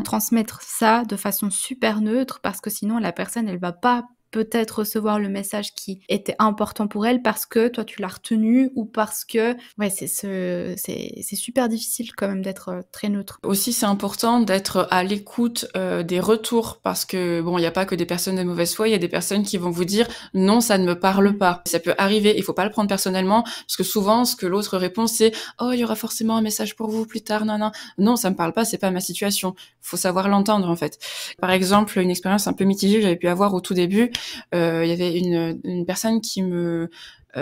transmettre ça de façon super neutre parce que sinon la personne elle va pas peut-être recevoir le message qui était important pour elle parce que toi tu l'as retenu ou parce que ouais c'est super difficile quand même d'être très neutre. Aussi, c'est important d'être à l'écoute des retours parce que bon, il n'y a pas que des personnes de mauvaise foi, il y a des personnes qui vont vous dire non, ça ne me parle pas. Ça peut arriver, il faut pas le prendre personnellement parce que souvent, ce que l'autre répond, c'est oh, il y aura forcément un message pour vous plus tard, non, non, non, ça me parle pas, c'est pas ma situation. Faut savoir l'entendre en fait. Par exemple, une expérience un peu mitigée que j'avais pu avoir au tout début, il y avait une personne qui me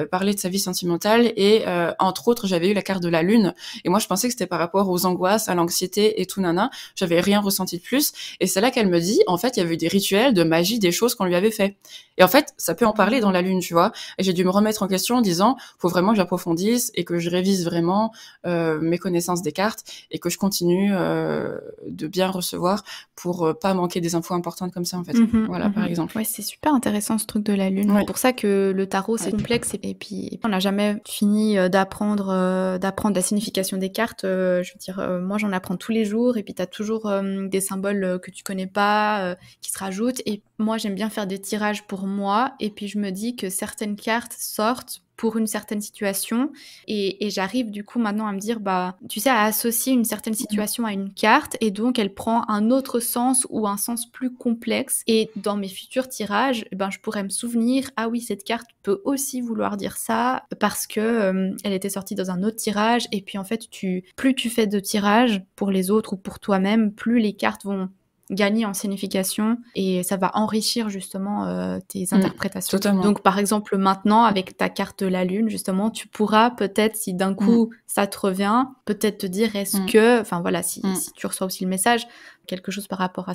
parlait de sa vie sentimentale et entre autres j'avais eu la carte de la lune et moi je pensais que c'était par rapport aux angoisses, à l'anxiété et tout nana, j'avais rien ressenti de plus et c'est là qu'elle me dit en fait il y avait eu des rituels de magie, des choses qu'on lui avait fait et en fait ça peut en parler dans la lune, tu vois, et j'ai dû me remettre en question en disant faut vraiment que j'approfondisse et que je révise vraiment mes connaissances des cartes et que je continue de bien recevoir pour pas manquer des infos importantes comme ça en fait. Voilà par exemple. Ouais, c'est super intéressant ce truc de la lune. Ouais. C'est pour ça que le tarot c'est complexe et puis on n'a jamais fini d'apprendre la signification des cartes. Je veux dire, moi j'en apprends tous les jours et puis t'as toujours des symboles que tu connais pas qui se rajoutent. Et moi j'aime bien faire des tirages pour moi et puis je me dis que certaines cartes sortent pour une certaine situation et j'arrive du coup maintenant à me dire bah tu sais à associer une certaine situation à une carte et donc elle prend un autre sens ou un sens plus complexe et dans mes futurs tirages ben je pourrais me souvenir ah oui cette carte peut aussi vouloir dire ça parce que elle était sortie dans un autre tirage et puis en fait plus tu fais de tirages pour les autres ou pour toi-même plus les cartes vont gagner en signification et ça va enrichir justement tes interprétations. Totalement. Donc par exemple maintenant avec ta carte de la lune justement tu pourras peut-être si d'un coup ça te revient peut-être te dire est-ce que enfin voilà si tu reçois aussi le message quelque chose par rapport à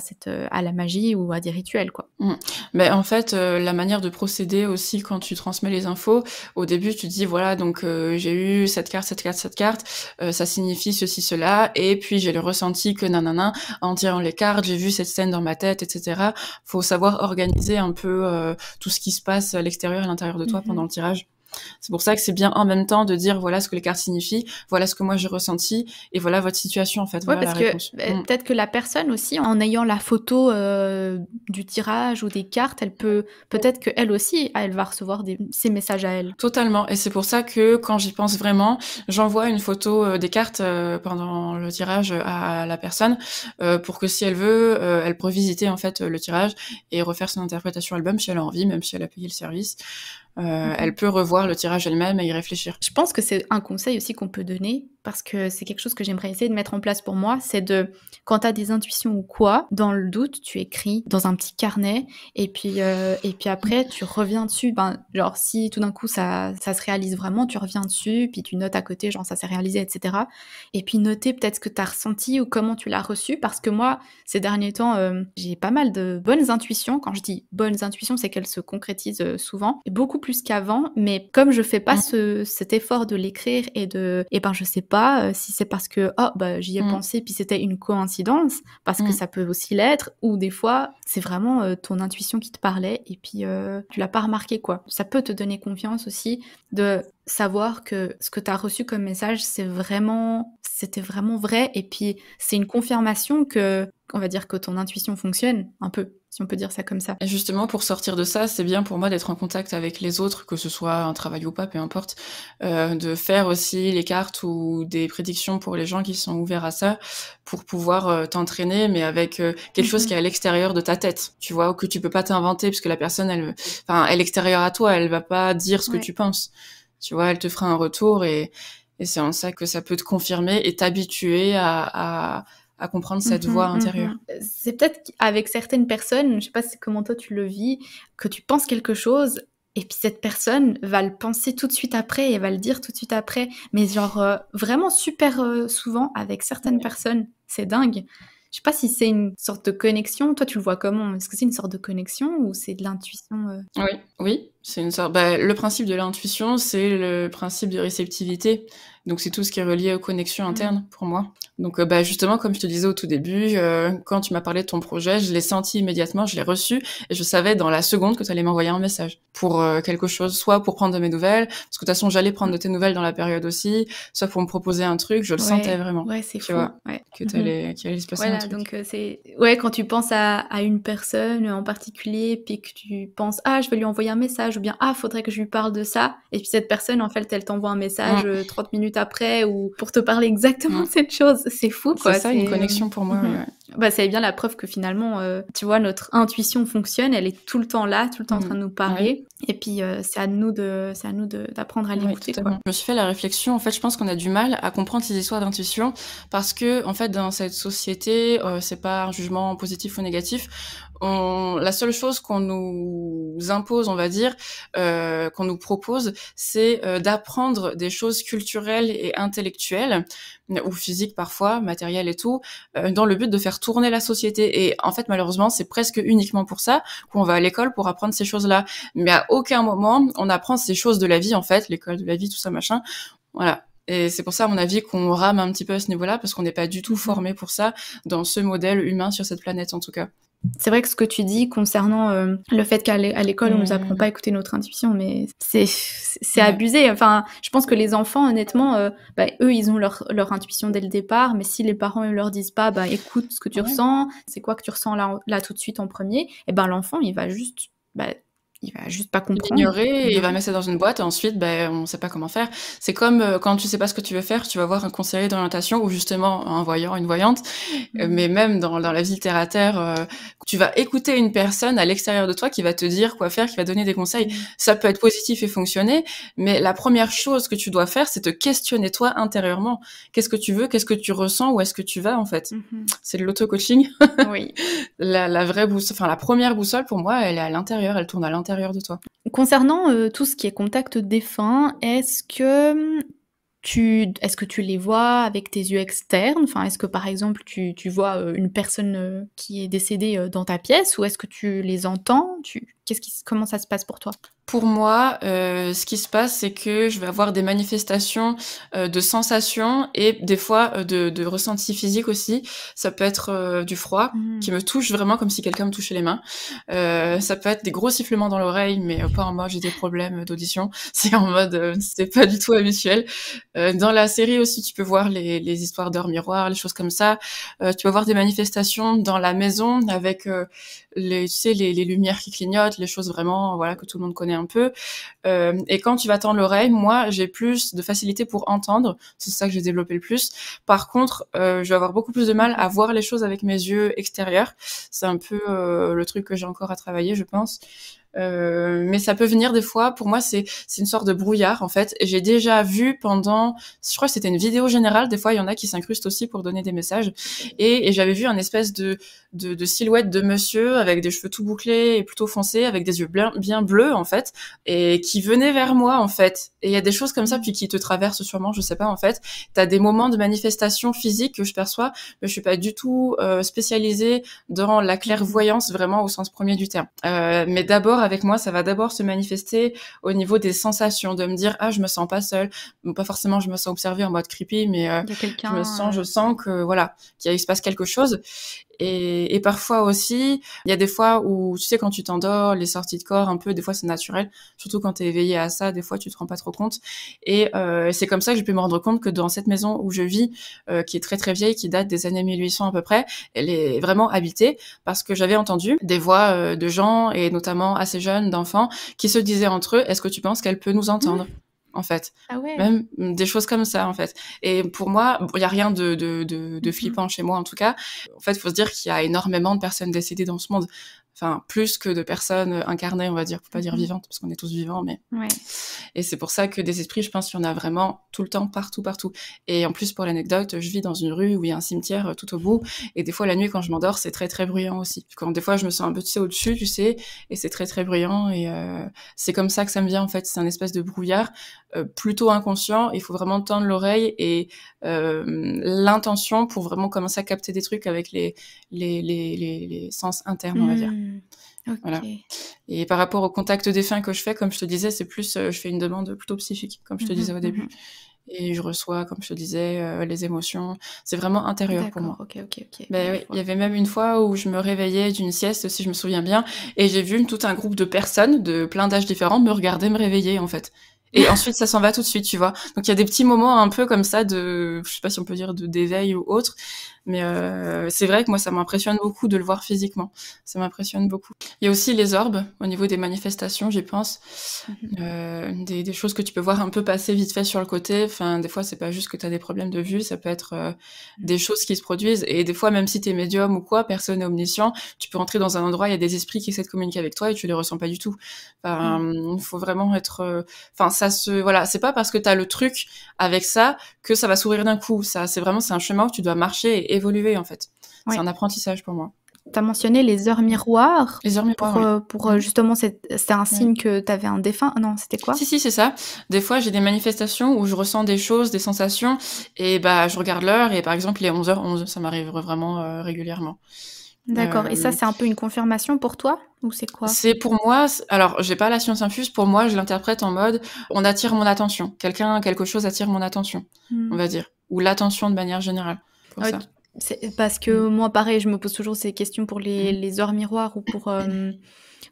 à la magie ou à des rituels quoi. Mais en fait la manière de procéder aussi quand tu transmets les infos au début tu dis voilà donc j'ai eu cette carte ça signifie ceci cela et puis j'ai le ressenti que nanana en tirant les cartes j'ai vu cette scène dans ma tête etc. Faut savoir organiser un peu tout ce qui se passe à l'extérieur et à l'intérieur de toi pendant le tirage. C'est pour ça que c'est bien en même temps de dire voilà ce que les cartes signifient, voilà ce que moi j'ai ressenti et voilà votre situation en fait. Ouais, voilà parce la que réponse. peut-être que la personne aussi, en ayant la photo du tirage ou des cartes, elle peut peut-être que elle aussi, elle va recevoir ces messages à elle. Totalement. Et c'est pour ça que quand j'y pense vraiment, j'envoie une photo des cartes pendant le tirage à la personne pour que si elle veut, elle peut visiter en fait le tirage et refaire son interprétation album si elle a envie, même si elle a payé le service. Elle peut revoir le tirage elle-même et y réfléchir. Je pense que c'est un conseil aussi qu'on peut donner, parce que c'est quelque chose que j'aimerais essayer de mettre en place pour moi, c'est de, quand t'as des intuitions ou quoi, dans le doute, tu écris dans un petit carnet, et puis après, tu reviens dessus, genre si tout d'un coup ça se réalise vraiment, tu reviens dessus, puis tu notes à côté, genre ça s'est réalisé, etc. Et puis noter peut-être ce que t'as ressenti ou comment tu l'as reçu, parce que moi, ces derniers temps, j'ai pas mal de bonnes intuitions. Quand je dis bonnes intuitions, c'est qu'elles se concrétisent souvent, et beaucoup plus qu'avant, mais comme je fais pas cet effort de l'écrire et je sais pas si c'est parce que j'y ai pensé puis c'était une coïncidence, parce que ça peut aussi l'être, ou des fois c'est vraiment ton intuition qui te parlait et puis tu l'as pas remarqué quoi. Ça peut te donner confiance aussi de savoir que ce que tu as reçu comme message c'était vraiment vrai et puis c'est une confirmation que on va dire que ton intuition fonctionne un peu, si on peut dire ça comme ça. Et justement, pour sortir de ça, c'est bien pour moi d'être en contact avec les autres, que ce soit un travail ou pas, peu importe, de faire aussi les cartes ou des prédictions pour les gens qui sont ouverts à ça, pour pouvoir t'entraîner, mais avec quelque chose qui est à l'extérieur de ta tête, tu vois, ou que tu peux pas t'inventer, parce que la personne, elle est extérieure à toi, elle va pas dire ce que tu penses, tu vois, elle te fera un retour et c'est en ça que ça peut te confirmer et t'habituer à comprendre cette voix intérieure. C'est peut-être qu'avec certaines personnes, je sais pas comment toi tu le vis, que tu penses quelque chose et puis cette personne va le penser tout de suite après et va le dire tout de suite après. Mais genre vraiment super souvent avec certaines personnes, c'est dingue. Je sais pas si c'est une sorte de connexion. Toi, tu le vois comment? Est-ce que c'est une sorte de connexion ou c'est de l'intuition Oui, c'est une sorte. Le principe de l'intuition, c'est le principe de réceptivité. Donc c'est tout ce qui est relié aux connexions internes pour moi. Donc, justement, comme je te disais au tout début, quand tu m'as parlé de ton projet, je l'ai senti immédiatement, je l'ai reçu, et je savais dans la seconde que tu allais m'envoyer un message pour quelque chose, soit pour prendre de mes nouvelles, parce que de toute façon, j'allais prendre de tes nouvelles dans la période aussi, soit pour me proposer un truc, je le sentais vraiment. Ouais, c'est tu fou. vois, Ouais. que qu'il allait se passer un Voilà, truc. donc c'est... Ouais, quand tu penses à une personne en particulier, puis que tu penses, ah, je vais lui envoyer un message, ou bien, ah, faudrait que je lui parle de ça, et puis cette personne, en fait, elle t'envoie un message 30 minutes après, ou pour te parler exactement de cette chose. C'est fou, quoi. C'est ça, une connexion pour moi, ouais. Bah, c'est bien la preuve que finalement, tu vois, notre intuition fonctionne, elle est tout le temps là, tout le temps en train de nous parler. Et puis, c'est à nous d'apprendre à l'écouter, quoi. Je me suis fait la réflexion, en fait, je pense qu'on a du mal à comprendre ces histoires d'intuition parce que, en fait, dans cette société, c'est pas un jugement positif ou négatif. La seule chose qu'on nous impose, on va dire, qu'on nous propose, c'est d'apprendre des choses culturelles et intellectuelles, ou physiques parfois, matérielles et tout, dans le but de faire tourner la société. Et en fait, malheureusement, c'est presque uniquement pour ça qu'on va à l'école pour apprendre ces choses-là. Mais à aucun moment, on apprend ces choses de la vie, en fait, l'école de la vie, tout ça, machin. Voilà. Et c'est pour ça, à mon avis, qu'on rame un petit peu à ce niveau-là, parce qu'on n'est pas du tout formé pour ça, dans ce modèle humain sur cette planète, en tout cas. C'est vrai que ce que tu dis concernant le fait qu'à l'école, on nous apprend pas à écouter notre intuition, mais c'est abusé. Enfin, je pense que les enfants, honnêtement, eux, ils ont leur intuition dès le départ, mais si les parents ne leur disent pas, écoute ce que tu ressens, c'est quoi que tu ressens là tout de suite en premier, et l'enfant, il va juste pas comprendre. L'ignorer, il va mettre ça dans une boîte et ensuite, on sait pas comment faire. C'est comme quand tu sais pas ce que tu veux faire, tu vas voir un conseiller d'orientation ou justement un voyant, une voyante. Mais même dans la vie terre à terre, tu vas écouter une personne à l'extérieur de toi qui va te dire quoi faire, qui va donner des conseils. Ça peut être positif et fonctionner, mais la première chose que tu dois faire, c'est te questionner toi intérieurement. Qu'est-ce que tu veux, qu'est-ce que tu ressens, où est-ce que tu vas en fait. C'est de l'auto-coaching. Oui. La vraie boussole, enfin la première boussole pour moi, elle est à l'intérieur, elle tourne à l'intérieur de toi. Concernant tout ce qui est contact défunt, est-ce que tu les vois avec tes yeux externes? Enfin, est-ce que par exemple tu vois une personne qui est décédée dans ta pièce, ou est-ce que tu les entends? Comment ça se passe pour toi? Pour moi, ce qui se passe, c'est que je vais avoir des manifestations de sensations et des fois de ressentis physiques aussi. Ça peut être du froid qui me touche vraiment comme si quelqu'un me touchait les mains. Ça peut être des gros sifflements dans l'oreille, mais pas en mode j'ai des problèmes d'audition. C'est en mode c'est pas du tout habituel. Dans la série aussi, tu peux voir les histoires d'heures miroirs, les choses comme ça. Tu peux voir des manifestations dans la maison avec les lumières qui clignotent, les choses vraiment voilà que tout le monde connaît un peu. Et quand tu vas tendre l'oreille, moi j'ai plus de facilité pour entendre, c'est ça que j'ai développé le plus. Par contre, je vais avoir beaucoup plus de mal à voir les choses avec mes yeux extérieurs. C'est un peu le truc que j'ai encore à travailler, je pense. Mais ça peut venir des fois. Pour moi, c'est une sorte de brouillard en fait. J'ai déjà vu pendant, je crois que c'était une vidéo générale. Des fois, il y en a qui s'incrustent aussi pour donner des messages. Et j'avais vu un espèce de silhouette de monsieur avec des cheveux tout bouclés et plutôt foncés, avec des yeux bien bleus en fait, et qui venait vers moi en fait. Et il y a des choses comme ça puis qui te traversent sûrement, je sais pas en fait. T'as des moments de manifestation physique que je perçois, mais je suis pas du tout spécialisée dans la clairvoyance vraiment au sens premier du terme. Mais d'abord avec moi, ça va d'abord se manifester au niveau des sensations, de me dire ah je me sens pas seule, bon, pas forcément je me sens observée en mode creepy, mais je sens que voilà qu'il se passe quelque chose. Et parfois aussi, il y a des fois où, tu sais, quand tu t'endors, les sorties de corps, un peu, des fois c'est naturel, surtout quand t'es éveillé à ça, des fois tu te rends pas trop compte. Et c'est comme ça que j'ai pu me rendre compte que dans cette maison où je vis, qui est très très vieille, qui date des années 1800 à peu près, elle est vraiment habitée, parce que j'avais entendu des voix de gens, et notamment assez jeunes, d'enfants, qui se disaient entre eux, est-ce que tu penses qu'elle peut nous entendre ? En fait. Ah ouais. Même des choses comme ça, en fait. Et pour moi, il y a rien de flippant chez moi, en tout cas. En fait, il faut se dire qu'il y a énormément de personnes décédées dans ce monde. Enfin, plus que de personnes incarnées, on va dire, pour pas dire vivantes, parce qu'on est tous vivants, mais... Ouais. Et c'est pour ça que des esprits, je pense qu'il y en a vraiment tout le temps, partout. Et en plus, pour l'anecdote, je vis dans une rue où il y a un cimetière tout au bout, et des fois, la nuit, quand je m'endors, c'est très, très bruyant aussi. Quand des fois, je me sens un peu, tu sais, au-dessus, tu sais, et c'est très, très bruyant, et c'est comme ça que ça me vient, en fait. C'est un espèce de brouillard, plutôt inconscient. Il faut vraiment tendre l'oreille et l'intention pour vraiment commencer à capter des trucs avec les sens internes, on va dire. Okay. Voilà. Et par rapport au contact défunt que je fais, comme je te disais, c'est plus, je fais une demande plutôt psychique, comme je te disais au début. et je reçois, comme je te disais, les émotions. C'est vraiment intérieur pour moi. D'accord, ok. Ben Ouais, oui, je il y vois. avait même une fois où je me réveillais d'une sieste, si je me souviens bien, et j'ai vu tout un groupe de personnes de plein d'âges différents me regarder me réveiller, en fait. Et ensuite, ça s'en va tout de suite, tu vois. Donc il y a des petits moments un peu comme ça de, je sais pas si on peut dire de d'éveil ou autre, mais c'est vrai que moi, ça m'impressionne beaucoup de le voir physiquement. Ça m'impressionne beaucoup. Il y a aussi les orbes au niveau des manifestations, j'y pense. Mhm. Des choses que tu peux voir un peu passer vite fait sur le côté. Enfin, des fois, c'est pas juste que tu as des problèmes de vue, ça peut être des choses qui se produisent. Et des fois, même si t'es médium ou quoi, personne n'est omniscient, tu peux rentrer dans un endroit, il y a des esprits qui essaient de communiquer avec toi et tu les ressens pas du tout. Enfin, il faut vraiment être... Enfin, ça se... Voilà, c'est pas parce que t'as le truc avec ça que ça va s'ouvrir d'un coup. Ça, c'est vraiment, c'est un chemin où tu dois marcher et évoluer, en fait. C'est Ouais. un apprentissage pour moi. Tu as mentionné les heures miroirs Les heures miroirs, oui. justement, c'était un Oui. signe que tu avais un défunt. Non, c'était quoi? Si, c'est ça. Des fois, j'ai des manifestations où je ressens des choses, des sensations, et bah, je regarde l'heure, et par exemple, il est 11h11, ça m'arrive vraiment régulièrement. D'accord. Et ça, Euh, c'est un peu une confirmation pour toi? Ou c'est quoi? c'est pour moi, alors, j'ai pas la science infuse, pour moi, je l'interprète en mode, on attire mon attention. Quelque chose attire mon attention, on Hmm. va dire. Ou l'attention de manière générale, pour Ouais, ça. c'est parce Mm. que moi, pareil, je me pose toujours ces questions pour Mhm. les heures miroirs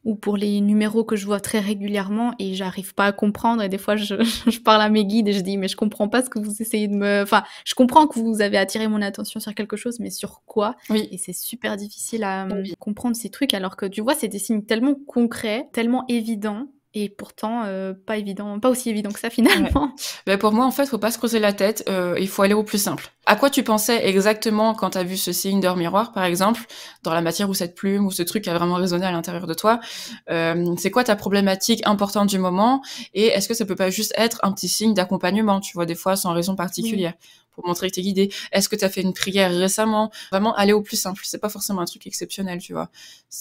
ou pour les numéros que je vois très régulièrement et j'arrive pas à comprendre. Et des fois, je parle à mes guides et je dis, mais je comprends pas ce que vous essayez de me... Enfin, je comprends que vous avez attiré mon attention sur quelque chose, mais sur quoi? Oui. Et c'est super difficile à Oui. comprendre ces trucs, alors que tu vois, c'est des signes tellement concrets, tellement évidents, et pourtant pas évident, pas aussi évident que ça Ouais. finalement. Ben pour moi, en fait, faut pas se creuser la tête. Il faut aller au plus simple. À quoi tu pensais exactement quand t'as vu ce signe d'heure miroir, par exemple, dans la matière ou cette plume ou ce truc qui a vraiment résonné à l'intérieur de toi? C'est quoi ta problématique importante du moment? Et est-ce que ça peut pas juste être un petit signe d'accompagnement, tu vois, des fois sans raison Oui. particulière, pour montrer que t'es guidé? Est-ce que t'as fait une prière récemment? Vraiment aller au plus simple. C'est pas forcément un truc exceptionnel, tu vois.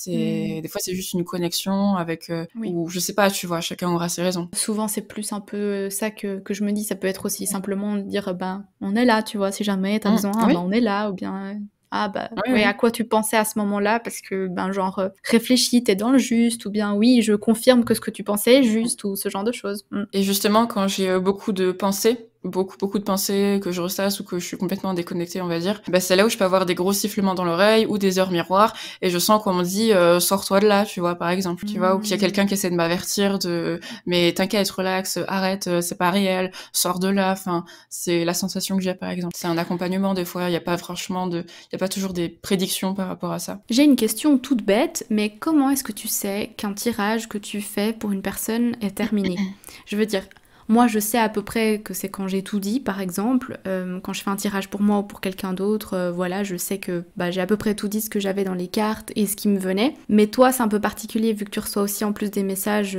Hmm. Des fois, c'est juste une connexion avec, Oui. ou je sais pas, tu vois, chacun aura ses raisons. Souvent, c'est plus un peu ça que je me dis. Ça peut être aussi simplement dire, ben, on est là, tu vois, si jamais t'as besoin, ben, Oui, on est là, ou bien, ah bah, oui, ouais, à oui. quoi tu pensais à ce moment-là? Parce que, ben, genre, réfléchis, t'es dans le juste, ou bien, oui, je confirme que ce que tu pensais est juste, ou ce genre de choses. Et justement, quand j'ai beaucoup de pensées, beaucoup de pensées que je ressasse ou que je suis complètement déconnectée, on va dire, bah c'est là où je peux avoir des gros sifflements dans l'oreille ou des heures miroirs et je sens qu'on me dit sors-toi de là, tu vois, par exemple, tu vois, ou qu'il y a Mm. quelqu'un qui essaie de m'avertir de mais t'inquiète, relax, arrête, c'est pas réel, sors de là. Enfin, c'est la sensation que j'ai, par exemple. C'est un accompagnement des fois. Il y a pas franchement il y a pas toujours des prédictions par rapport à ça. J'ai une question toute bête, mais comment est-ce que tu sais qu'un tirage que tu fais pour une personne est terminé? Je veux dire, moi je sais à peu près que c'est quand j'ai tout dit, par exemple, quand je fais un tirage pour moi ou pour quelqu'un d'autre, voilà, je sais que bah, j'ai à peu près tout dit ce que j'avais dans les cartes et ce qui me venait. Mais toi c'est un peu particulier vu que tu reçois aussi en plus des messages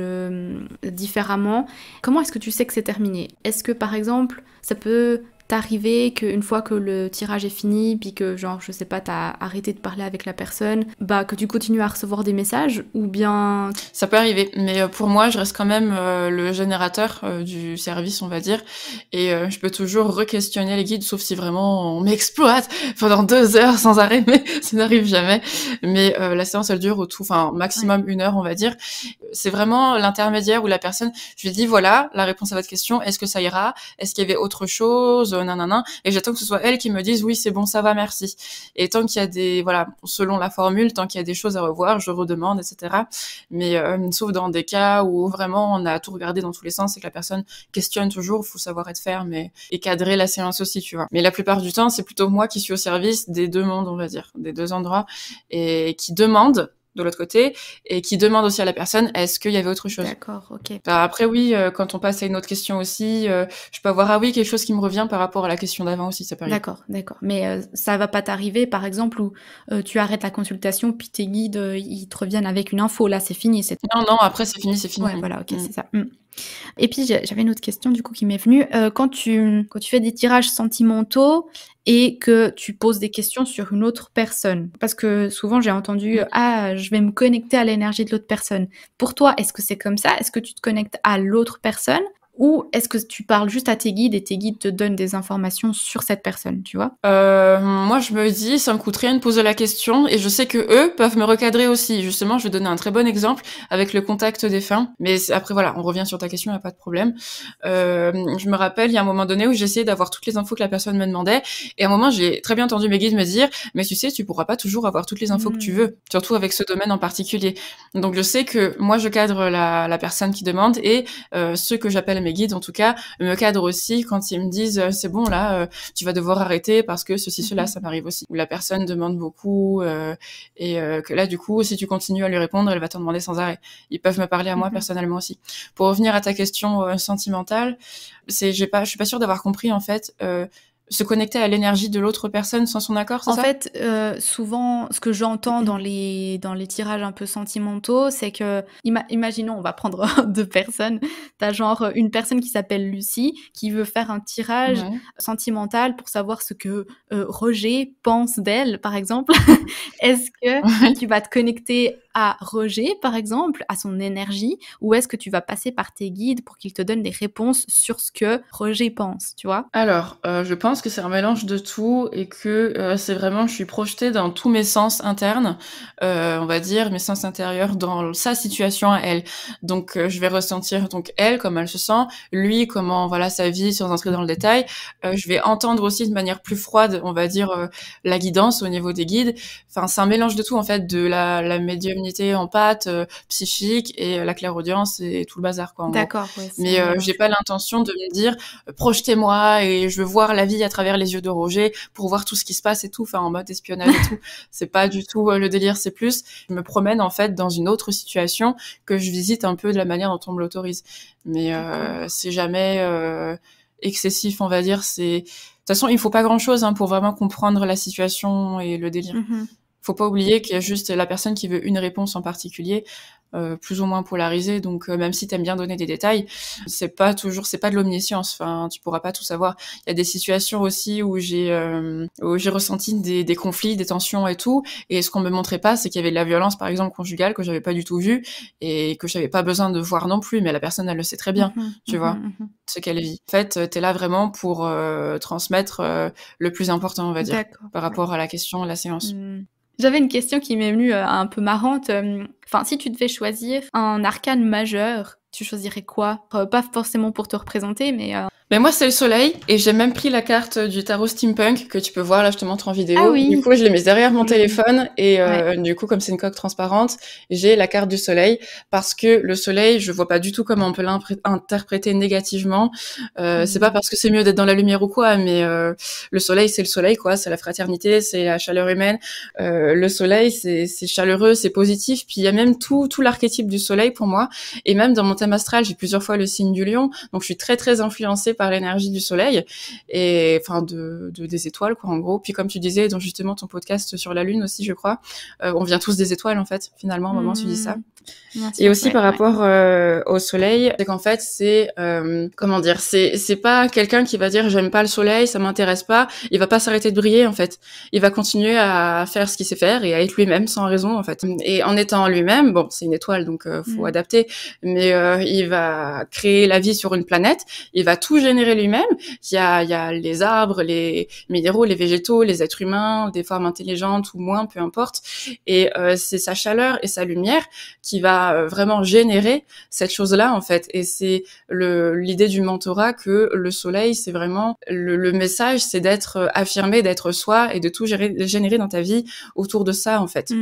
différemment. Comment est-ce que tu sais que c'est terminé? Est-ce que par exemple ça peut t'arriver qu'une fois que le tirage est fini, puis que genre, je sais pas, t'as arrêté de parler avec la personne, bah que tu continues à recevoir des messages, ou bien... Ça peut arriver, mais pour moi, je reste quand même le générateur du service, on va dire, et je peux toujours re-questionner les guides, sauf si vraiment on m'exploite pendant 2 heures sans arrêt, mais ça n'arrive jamais. Mais la séance, elle dure enfin Ouais. maximum 1 heure, on va dire. C'est vraiment l'intermédiaire où la personne, je lui dis voilà la réponse à votre question, est-ce que ça ira? Est-ce qu'il y avait autre chose? Nanana. Et j'attends que ce soit elle qui me dise oui, c'est bon, ça va, merci. Et tant qu'il y a voilà, selon la formule, tant qu'il y a des choses à revoir, je redemande, etc. Mais sauf dans des cas où vraiment on a tout regardé dans tous les sens et que la personne questionne toujours, faut savoir être ferme et cadrer la séance aussi, tu vois. Mais la plupart du temps, c'est plutôt moi qui suis au service des deux mondes, on va dire, des deux endroits, et qui demande de l'autre côté, et qui demande aussi à la personne, est-ce qu'il y avait autre chose? D'accord, ok. Après, oui, quand on passe à une autre question aussi, je peux avoir, ah oui, quelque chose qui me revient par rapport à la question d'avant aussi, ça peut arriver. D'accord, d'accord. Mais ça va pas t'arriver, par exemple, où tu arrêtes la consultation, puis tes guides, ils te reviennent avec une info. Là, c'est fini. Non, non, après, c'est fini, c'est fini. Ouais, voilà, ok, c'est ça. Et puis j'avais une autre question du coup qui m'est venue. Quand tu fais des tirages sentimentaux et que tu poses des questions sur une autre personne, parce que souvent j'ai entendu ah je vais me connecter à l'énergie de l'autre personne. Pour toi, est-ce que c'est comme ça? Est-ce que tu te connectes à l'autre personne Ou est-ce que tu parles juste à tes guides et tes guides te donnent des informations sur cette personne, tu vois? Moi, je me dis, ça me coûte rien de poser la question et je sais que eux peuvent me recadrer aussi. Justement, je vais donner un très bon exemple avec le contact défunt. Mais après, voilà, on revient sur ta question, il n'y a pas de problème. Je me rappelle, il y a un moment donné où j'essayais d'avoir toutes les infos que la personne me demandait. Et à un moment, j'ai très bien entendu mes guides me dire, mais tu sais, tu pourras pas toujours avoir toutes les infos que tu veux, surtout avec ce domaine en particulier. Donc, je sais que moi, je cadre la personne qui demande et ceux que j'appelle mes guides, en tout cas, me cadrent aussi quand ils me disent, c'est bon, là, tu vas devoir arrêter parce que ceci, cela, ça m'arrive aussi. Où la personne demande beaucoup et que là, du coup, si tu continues à lui répondre, elle va t'en demander sans arrêt. Ils peuvent me parler à moi personnellement aussi. Pour revenir à ta question sentimentale, je suis pas sûre d'avoir compris en fait. Se connecter à l'énergie de l'autre personne sans son accord, c'est ça? En fait, souvent, ce que j'entends dans les tirages un peu sentimentaux, c'est que imaginons, on va prendre 2 personnes. Tu as genre, une personne qui s'appelle Lucie, qui veut faire un tirage Ouais. sentimental pour savoir ce que, Roger pense d'elle, par exemple. Est-ce que Ouais. tu vas te connecter à Roger, par exemple, à son énergie, ou est-ce que tu vas passer par tes guides pour qu'ils te donnent des réponses sur ce que Roger pense, tu vois? Alors, je pense que c'est un mélange de tout et que c'est vraiment, je suis projetée dans tous mes sens internes, on va dire mes sens intérieurs dans sa situation à elle. Donc, je vais ressentir donc elle comment elle se sent, lui comment voilà sa vie sans entrer dans le détail. Je vais entendre aussi de manière plus froide, on va dire la guidance au niveau des guides. Enfin, c'est un mélange de tout en fait, de la médiumnité en pâte, psychique et la clairaudience et tout le bazar quoi en gros. D'accord, ouais, c'est Mais un mélange. j'ai pas l'intention de me dire projetez-moi et je veux voir la vie à travers les yeux de Roger pour voir tout ce qui se passe et tout, enfin en mode espionnage et tout. C'est pas du tout le délire, c'est plus je me promène en fait dans une autre situation que je visite un peu de la manière dont on me l'autorise. Mais c'est jamais excessif, on va dire. De toute façon, il faut pas grand-chose pour vraiment comprendre la situation et le délire. Faut pas oublier qu'il y a juste la personne qui veut une réponse en particulier, plus ou moins polarisée. Donc même si t'aimes bien donner des détails, c'est pas de l'omniscience. Enfin, tu pourras pas tout savoir. Il y a des situations aussi où j'ai ressenti des conflits, des tensions et tout. Et ce qu'on me montrait pas, c'est qu'il y avait de la violence, par exemple conjugale, que j'avais pas du tout vue et que j'avais pas besoin de voir non plus. Mais la personne, elle le sait très bien, tu vois, ce qu'elle vit. En fait, t'es là vraiment pour transmettre le plus important, on va dire, D'accord, par ouais. rapport à la question, la séance. J'avais une question qui m'est venue, un peu marrante, enfin, si tu devais choisir un arcane majeur, tu choisirais quoi? Pas forcément pour te représenter, mais Mais moi, c'est le soleil, et j'ai même pris la carte du tarot steampunk que tu peux voir, là, je te montre en ah vidéo. Du oui! coup, je l'ai mise derrière mon Trop joli. téléphone, et Ouais. du coup, comme c'est une coque transparente, j'ai la carte du soleil, parce que le soleil, je vois pas du tout comment on peut l'interpréter négativement. C'est pas parce que c'est mieux d'être dans la lumière ou quoi, mais le soleil, quoi, c'est la fraternité, c'est la chaleur humaine. Le soleil, c'est chaleureux, c'est positif, puis il y a même tout l'archétype du soleil pour moi, et même dans mon thème astral, j'ai plusieurs fois le signe du lion, donc je suis très très influencée par l'énergie du soleil et enfin des étoiles quoi en gros. Puis comme tu disais dans justement ton podcast sur la lune aussi je crois, on vient tous des étoiles en fait finalement au moment où tu dis ça. Bien Et sûr, aussi ouais, par ouais. rapport au soleil, c'est qu'en fait c'est comment dire, c'est pas quelqu'un qui va dire j'aime pas le soleil, ça m'intéresse pas, il va pas s'arrêter de briller en fait. Il va continuer à faire ce qu'il sait faire et à être lui-même sans raison en fait. Et en étant lui-même, bon, c'est une étoile donc faut adapter, mais il va créer la vie sur une planète, il va tout générer lui-même. Il y a les arbres, les minéraux, les végétaux, les êtres humains, des formes intelligentes ou moins, peu importe. Et c'est sa chaleur et sa lumière qui va vraiment générer cette chose-là en fait. Et c'est l'idée du mentorat que le soleil, c'est vraiment le message, c'est d'être affirmé, d'être soi et de tout générer dans ta vie autour de ça en fait.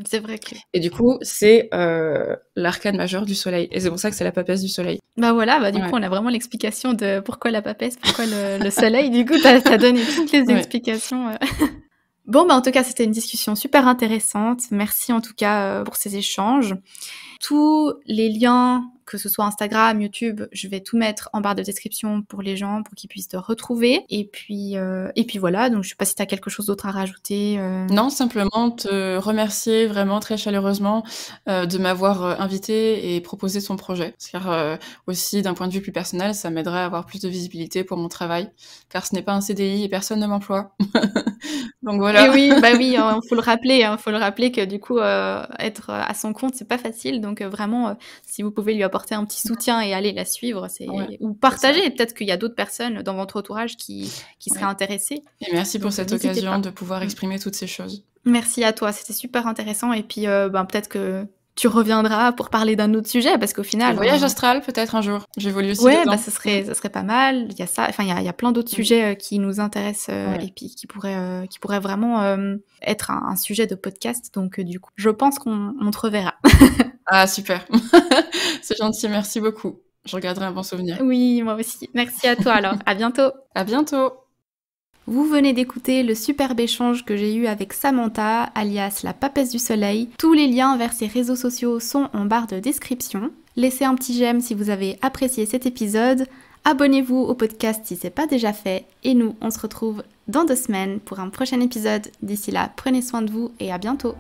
C'est vrai que Et du coup, c'est l'arcane majeur du soleil. Et c'est pour ça que c'est la papesse du soleil. bah, voilà, bah, du Ouais. coup, on a vraiment l'explication de pourquoi la papesse, pourquoi le soleil. Du coup, tu as donné toutes les Ouais. explications. Bon, bah, en tout cas, c'était une discussion super intéressante. Merci en tout cas, pour ces échanges. Tous les liens, que ce soit Instagram, YouTube, je vais tout mettre en barre de description pour les gens, pour qu'ils puissent te retrouver. Et puis voilà, donc je sais pas si tu as quelque chose d'autre à rajouter. Non, simplement te remercier vraiment très chaleureusement de m'avoir invité et proposé ton projet. Car aussi, d'un point de vue plus personnel, ça m'aiderait à avoir plus de visibilité pour mon travail, car ce n'est pas un CDI et personne ne m'emploie. Donc Et voilà. oui, bah oui, faut le rappeler que du coup, être à son compte, c'est pas facile. Donc vraiment, si vous pouvez lui apporter apporter un petit soutien et aller la suivre, ou partager. Peut-être qu'il y a d'autres personnes dans votre entourage qui seraient intéressées. Et merci pour cette occasion de pouvoir exprimer toutes ces choses. Merci à toi, c'était super intéressant. Et puis, peut-être que tu reviendras pour parler d'un autre sujet, parce qu'au final... Le voyage astral, peut-être un jour. J'évolue aussi dedans. Ça serait pas mal. Il y a ça. Enfin, il y a plein d'autres sujets qui nous intéressent et puis qui pourraient vraiment être un sujet de podcast. Donc, du coup, je pense qu'on te reverra. Ah, super. C'est gentil, merci beaucoup. Je regarderai un bon souvenir. Oui, moi aussi. Merci à toi alors. À bientôt. À bientôt. Vous venez d'écouter le superbe échange que j'ai eu avec Samantha, alias la papesse du soleil. Tous les liens vers ses réseaux sociaux sont en barre de description. Laissez un petit j'aime si vous avez apprécié cet épisode. Abonnez-vous au podcast si c'est pas déjà fait. Et nous, on se retrouve dans 2 semaines pour un prochain épisode. D'ici là, prenez soin de vous et à bientôt.